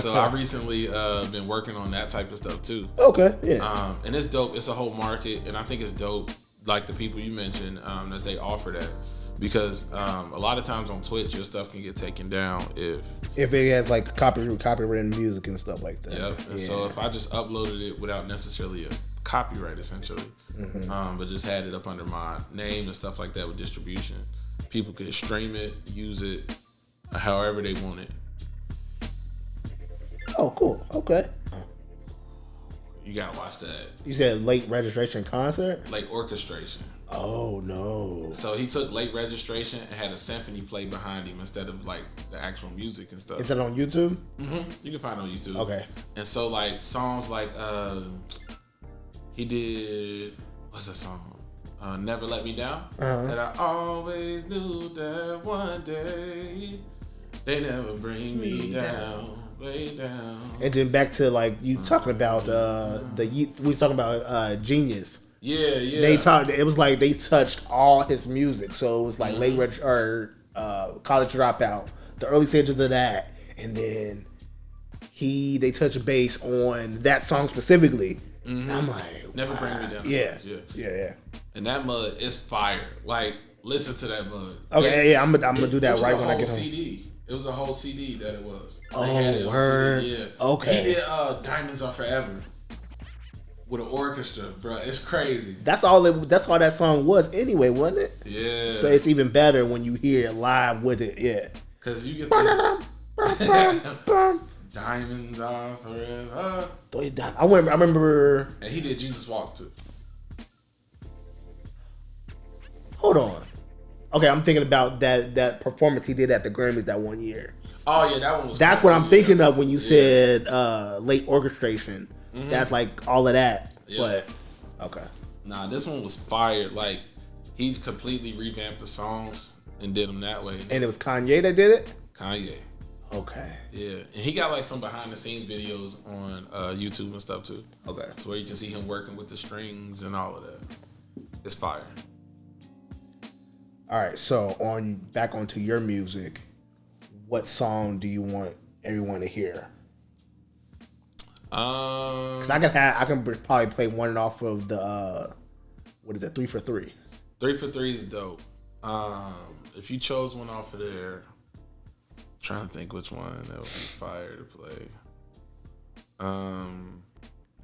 So I recently been working on that type of stuff too. Okay, yeah. And it's dope. It's a whole market, and I think it's dope, like the people you mentioned, that they offer that. Because a lot of times on Twitch, your stuff can get taken down if it has like copyrighted music and stuff like that. Yep. And so if I just uploaded it without necessarily a copyright, essentially, but just had it up under my name and stuff like that with distribution, people could stream it, use it, however they want it. Oh, cool. Okay. You gotta watch that. You said late registration concert? Late orchestration. Oh no. So he took late registration and had a symphony play behind him instead of like the actual music and stuff. Is that on YouTube? You can find it on YouTube. Okay. And so like songs like he did, what's that song? Never Let Me Down. That I always knew that one day they never bring me down. Way down. And then back to like you talking about we was talking about Genius. Yeah. It was like they touched all his music, so it was like late College Dropout, the early stages of that, and then they touched base on that song specifically. And I'm like, Never Bring Me Down. Yeah. And that mud is fire. Like, listen to that mud. Okay, I'm gonna do that right when I get home. CD. It was a whole CD that it was. Oh, word. Yeah. Okay. He did Diamonds Are Forever with an orchestra, bro. It's crazy. That's all that song was anyway, wasn't it? Yeah. So it's even better when you hear it live with it. Yeah. Cause you get Diamonds Are Forever. I remember. And he did Jesus Walk too. Hold on. Okay, I'm thinking about that performance he did at the Grammys that one year. Oh yeah, that one was. That's what I'm thinking of when you said late orchestration. That's like all of that. Yeah. But okay. Nah, this one was fired. Like he completely revamped the songs and did them that way. And it was Kanye that did it? Kanye. Okay. Yeah, and he got like some behind the scenes videos on YouTube and stuff too. Okay. So where you can see him working with the strings and all of that. It's fire. All right, so back onto your music, what song do you want everyone to hear? 'Cause I can probably play one off of the what is it, 3 for 3? 3 for 3 is dope. If you chose one off of there, I'm trying to think which one that would be fire to play.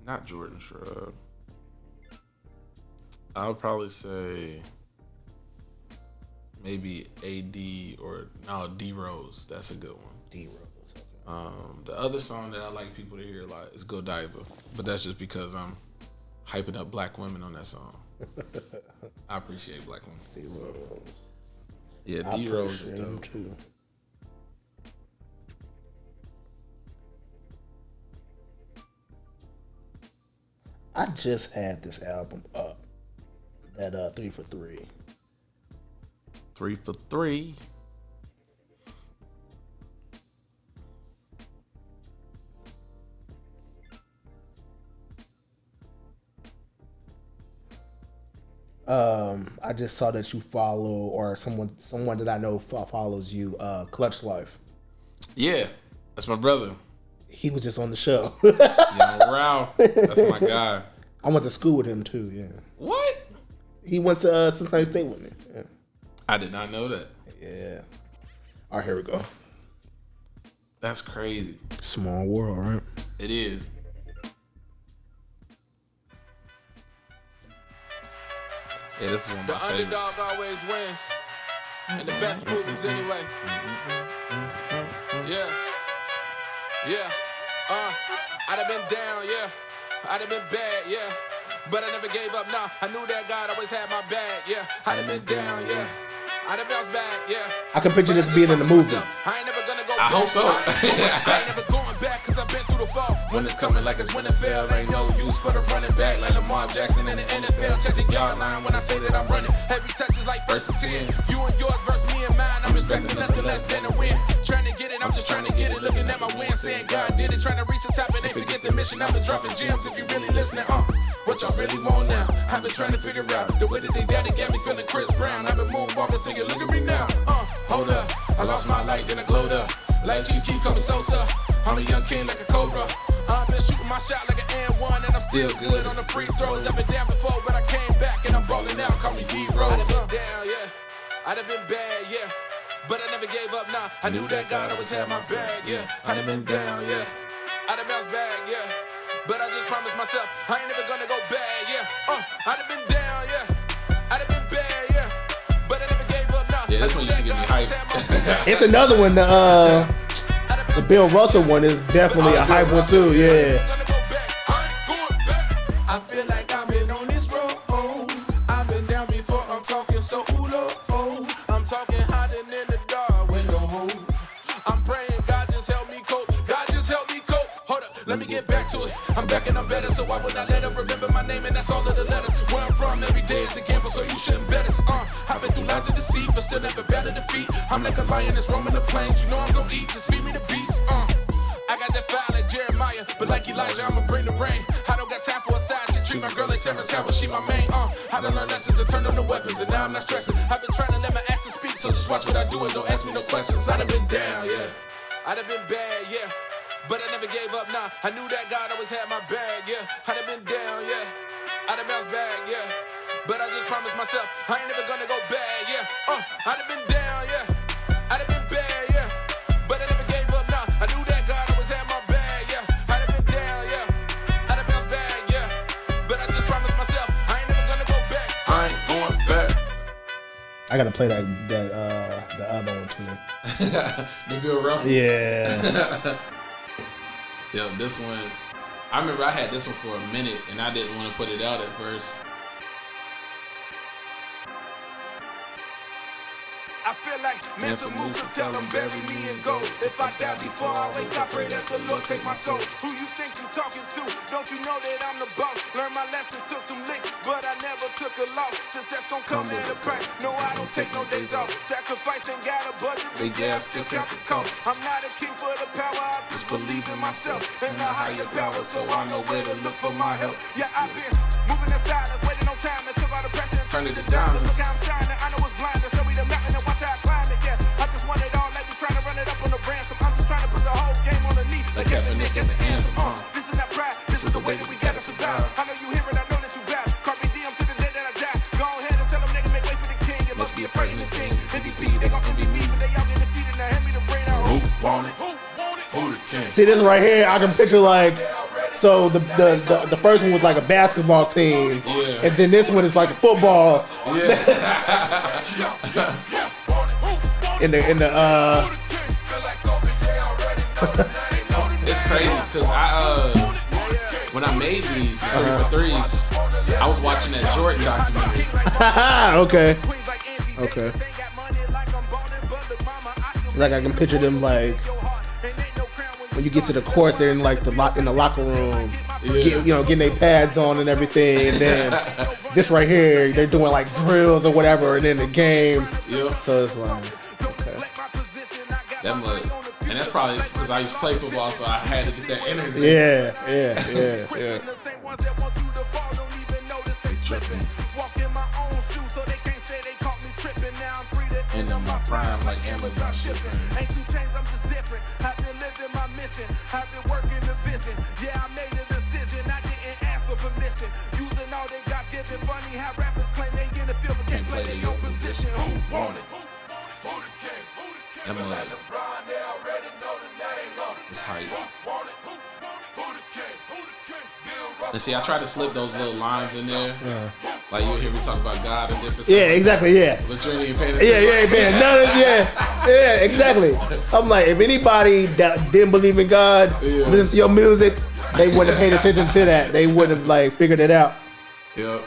Not Jordan Shrub. I would probably say maybe AD or D Rose. That's a good one. D Rose. Okay. The other song that I like people to hear a lot is Godiva, but that's just because I'm hyping up black women on that song. I appreciate black women. D Rose. Yeah, D Rose is dope too. I just had this album up, that 3 for 3. 3 for 3. I just saw that you follow, or someone that I know follows you, Clutch Life. Yeah, that's my brother. He was just on the show. Young Ralph, that's my guy. I went to school with him too. Yeah. What? He went to Cincinnati State with me. Yeah. I did not know that. Yeah. All right, here we go. That's crazy. Small world, right? It is. Yeah, this is one of my favorites. The underdog always wins. And the best movies anyway. Yeah. Yeah. I'd have been down, yeah. I'd have been bad, yeah. But I never gave up, nah. I knew that God always had my back, yeah. I'd have been down, yeah. I'd have bounced back, yeah. I can picture this being in the movie. I ain't never gonna go I hope so. I ain't never going back cause I've been through the fall. When it's coming like it's winter fail. Ain't no use for the running back like Lamar Jackson in the NFL. Check the yard line when I say that I'm running. Every touch is like first and 10. You and yours versus me and mine. I'm expecting nothing less than a win. Trying to get it, I'm just trying to get it. Looking at my win, saying God did it. Trying to reach the top and they forget the mission. I've been dropping gems if you really listening. What y'all really want now? I've been trying to figure out the way that they daddy got me feeling Chris Brown. I've been moonwalking, singing, look at me now. Hold up, I lost my light, then I glowed up. Lights keep coming Sosa. I'm a young king like a cobra. I've been shooting my shot like an N1, and I'm still good on the free throws. I've been down before, but I came back and I'm balling out. Call me D-Rose. I'd have been down, yeah. I'd have been bad, yeah. But I never gave up, nah. I knew that God always had my bag, yeah. I'd have been down, yeah. I'd have bounced back, yeah. But I just promised myself I ain't never gonna go bad, yeah. I'd have been down, yeah. I'd have been bad, yeah. But I never gave up, nah. Yeah, this one used to get me hyped. It's another one. The Bill Russell one is definitely a hype one too. Yeah. I feel like I've been on this road. I've been down before. I'm talking so low. I'm talking hot and in the dark with no hope. I'm praying God just help me cope. God just help me cope. Hold up, let me get back to it. I'm back and I'm better, so why would I let her remember my name? And that's all of the letters. Where I'm from, every day is a gamble, so you shouldn't bet us. I've been through lines of deceit, but still never battle defeat. I'm like a lion that's roaming the plains. You know I'm gonna eat, just feed me the beats. I got that fire like Jeremiah, but like Elijah, I'ma bring the rain. I don't got time for a side chick. Treat my girl like Terrence Howard, she my main. I done learned lessons and turned on the weapons, and now I'm not stressing. I've been trying to let my actions speak, so just watch what I do and don't ask me no questions. I'd have been down, yeah. I'd have been bad, yeah. But I never gave up, nah. I knew that God always had my bag, yeah. I'd have been down, yeah. I'd have bounced back, yeah. But I just promised myself I ain't never gonna go bad, yeah. I'd have been down, yeah. I'd have been bad, yeah. But I never gave up, nah. I knew that God always had my bag, yeah. I'd have been down, yeah. I'd have bounced back, yeah. But I just promised myself I ain't never gonna go back. I ain't going back. I gotta play the other one too. The Bill Russell. Yeah. Yo, this one, I remember I had this one for a minute and I didn't want to put it out at first. I feel like Mansa Musa, tell them bury me in gold. If I die before I wake, I pray that the Lord take my soul. Who you think you talking to? Don't you know that I'm the boss? Learned my lessons, took some licks, but I never took a loss. Success gon' come at a price. No, I don't take no days off. Sacrifice ain't got a budget, but yeah, I still count the cost. I'm not a king for the power, I just believe in myself and a higher power, so I know where to look for my help. Yeah, I've been moving in silence, waiting on time that took all the pressure and turned it to diamonds. Look how I'm shining, I know it's blind. Show me the mountain and watch how I climb it. Yeah, I just want it all like we trying to run it up on the ransom. I'm just trying to put the whole game on the knee like Captain Nick at the anthem. This is not pride, this is the way that we gotta survive. I know you hear it, I know that you vibe. Carpe diem to the day that I die. Go ahead and tell them niggas make way for the king. It must be a frightening thing. MVP, they gon' envy me, but they all get defeated. Now hand me the brain out. Who want it? Who the king? See this right here, I can picture like, so the first one was like a basketball team, Yeah. and then this one is like a football. Yeah. in the It's crazy because when I made these 3 for 3s, I was watching that Jordan documentary. Okay. Like I can picture them like when you get to the course, they're in like in the locker room, getting their pads on and everything, and then this right here, they're doing like drills or whatever, and in the game. Yep. So it's like, okay. That much. And that's probably because I used to play football, so I had to get that energy. Yeah. And in my prime, like Amazon shipping. Ain't 2 chains, I'm just different. I've been living my mission. I've been working the vision. Yeah, I made a decision. I didn't ask for permission. Using all they got given. Funny how rappers claim they in the field but can't play their own position. Who want it? Who the king? I'm like, LeBron, they already know the name. it's hype. Who the king? And see, I try to slip those little lines in there. Like you'll hear me talk about God and different stuff. Yeah, exactly. Yeah. But you ain't even paying attention. Yeah, man. Yeah, exactly. I'm like, if anybody that didn't believe in God, listen to your music, they wouldn't have paid attention to that. They wouldn't have like figured it out. Yep.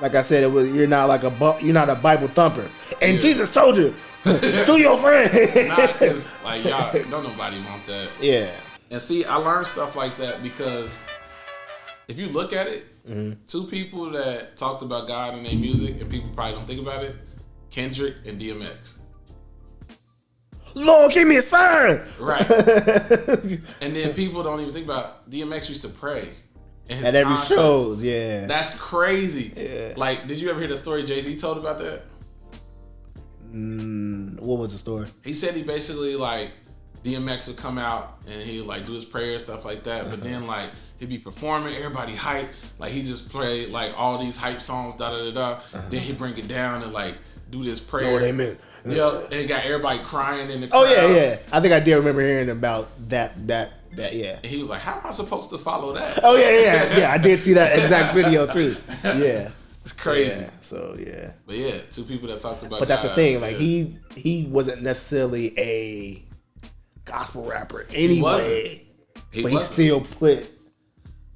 Like I said, you're not a Bible thumper. And Jesus told you, do your friend. Nah, cause like y'all, don't nobody want that. Yeah. And see, I learned stuff like that because if you look at it, 2 people that talked about God in their music and people probably don't think about it, Kendrick and DMX. Lord, give me a sign. Right. And then people don't even think about DMX used to pray. At every shows, yeah. That's crazy. Yeah. Like, did you ever hear the story Jay-Z told about that? What was the story? He said he basically like DMX would come out and he'd like do his prayers, stuff like that. But then like he'd be performing, everybody hype. Like he just played like all these hype songs, Then he'd bring it down and like do this prayer. Lord, amen. Yep, and it got everybody crying in the crowd. Oh yeah. I think I did remember hearing about that. Yeah. And he was like, "How am I supposed to follow that?" Oh yeah. I did see that exact video too. Yeah. It's crazy. Yeah, so yeah. But yeah, 2 people that talked about. But that's God, the thing. Like he wasn't necessarily a gospel rapper anyway. He still put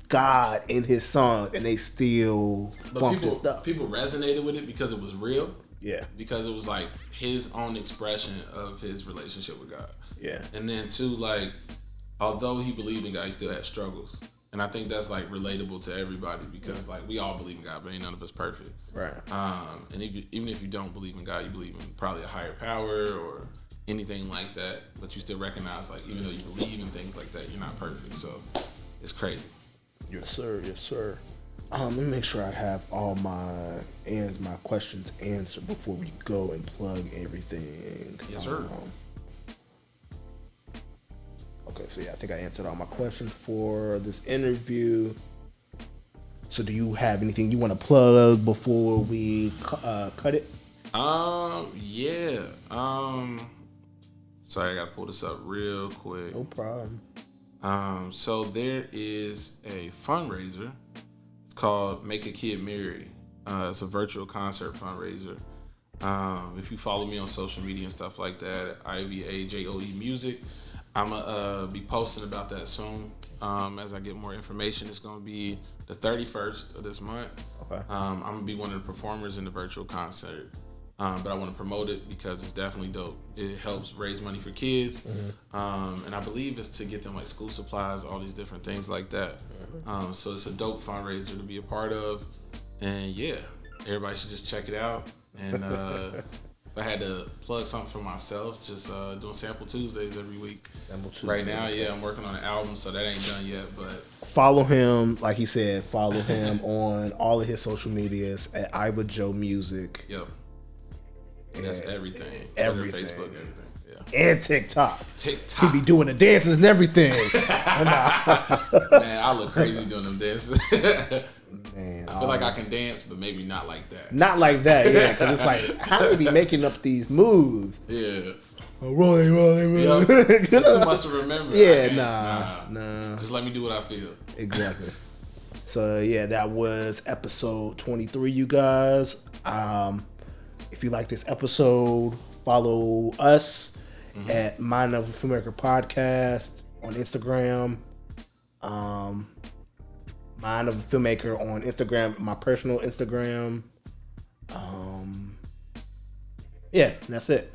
God in his songs, and they still bumped his stuff. People resonated with it because it was real. Yeah. Because it was like his own expression of his relationship with God. Yeah. And then 2, like, although he believed in God, he still had struggles. And I think that's like relatable to everybody because like we all believe in God, but ain't none of us perfect. Right. And even if you don't believe in God, you believe in probably a higher power or anything like that. But you still recognize like even though you believe in things like that, you're not perfect. So it's crazy. Yes, sir. Let me make sure I have all my questions answered before we go and plug everything. Yes, sir. Okay, so yeah, I think I answered all my questions for this interview. So do you have anything you want to plug before we cut it? Yeah. Sorry, I gotta pull this up real quick. No problem. So there is a fundraiser. It's called Make a Kid Merry. It's a virtual concert fundraiser. If you follow me on social media and stuff like that, Iva Joe Music, I'm gonna be posting about that soon. As I get more information, it's gonna be the 31st of this month. Okay. I'm gonna be one of the performers in the virtual concert. But I want to promote it because it's definitely dope. It helps raise money for kids. And I believe it's to get them like school supplies, all these different things like that. So it's a dope fundraiser to be a part of. And yeah, everybody should just check it out. And if I had to plug something for myself, just doing Sample Tuesdays every week. Right now, yeah, I'm working on an album, so that ain't done yet. But follow him, like he said, follow him on all of his social medias at Iva Joe Music. Yep. That's everything. Twitter, everything. Facebook, everything. Yeah. And TikTok. He be TikTok. doing the dances and everything. Man, I look crazy doing them dances. Man, I feel like I can dance, but maybe not like that. Not like that, yeah. Because it's like, how do we be making up these moves? Yeah. Rolling. Yep. It's too much to remember. Yeah, nah. Just let me do what I feel. Exactly. So yeah, that was episode 23, you guys. If you like this episode, follow us at Mind of a Filmmaker Podcast on Instagram. Mind of a Filmmaker on Instagram, my personal Instagram. Yeah, that's it.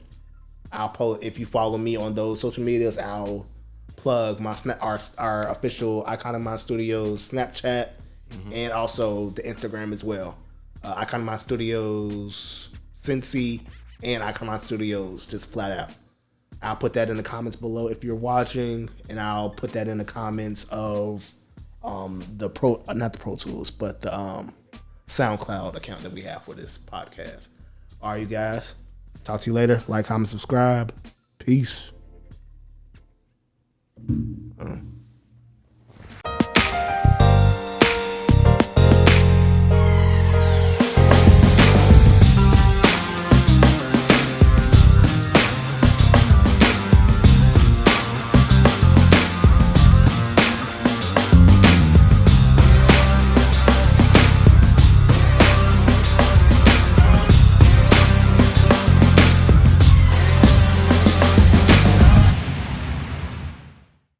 I'll post, if you follow me on those social medias, I'll plug my our official Icon of Mind Studios Snapchat and also the Instagram as well. Icon Mind Studios, Cincy, and Icon Mind Studios, just flat out. I'll put that in the comments below if you're watching, and I'll put that in the comments of not the Pro Tools, but the SoundCloud account that we have for this podcast. All right, you guys. Talk to you later. Like, comment, subscribe. Peace.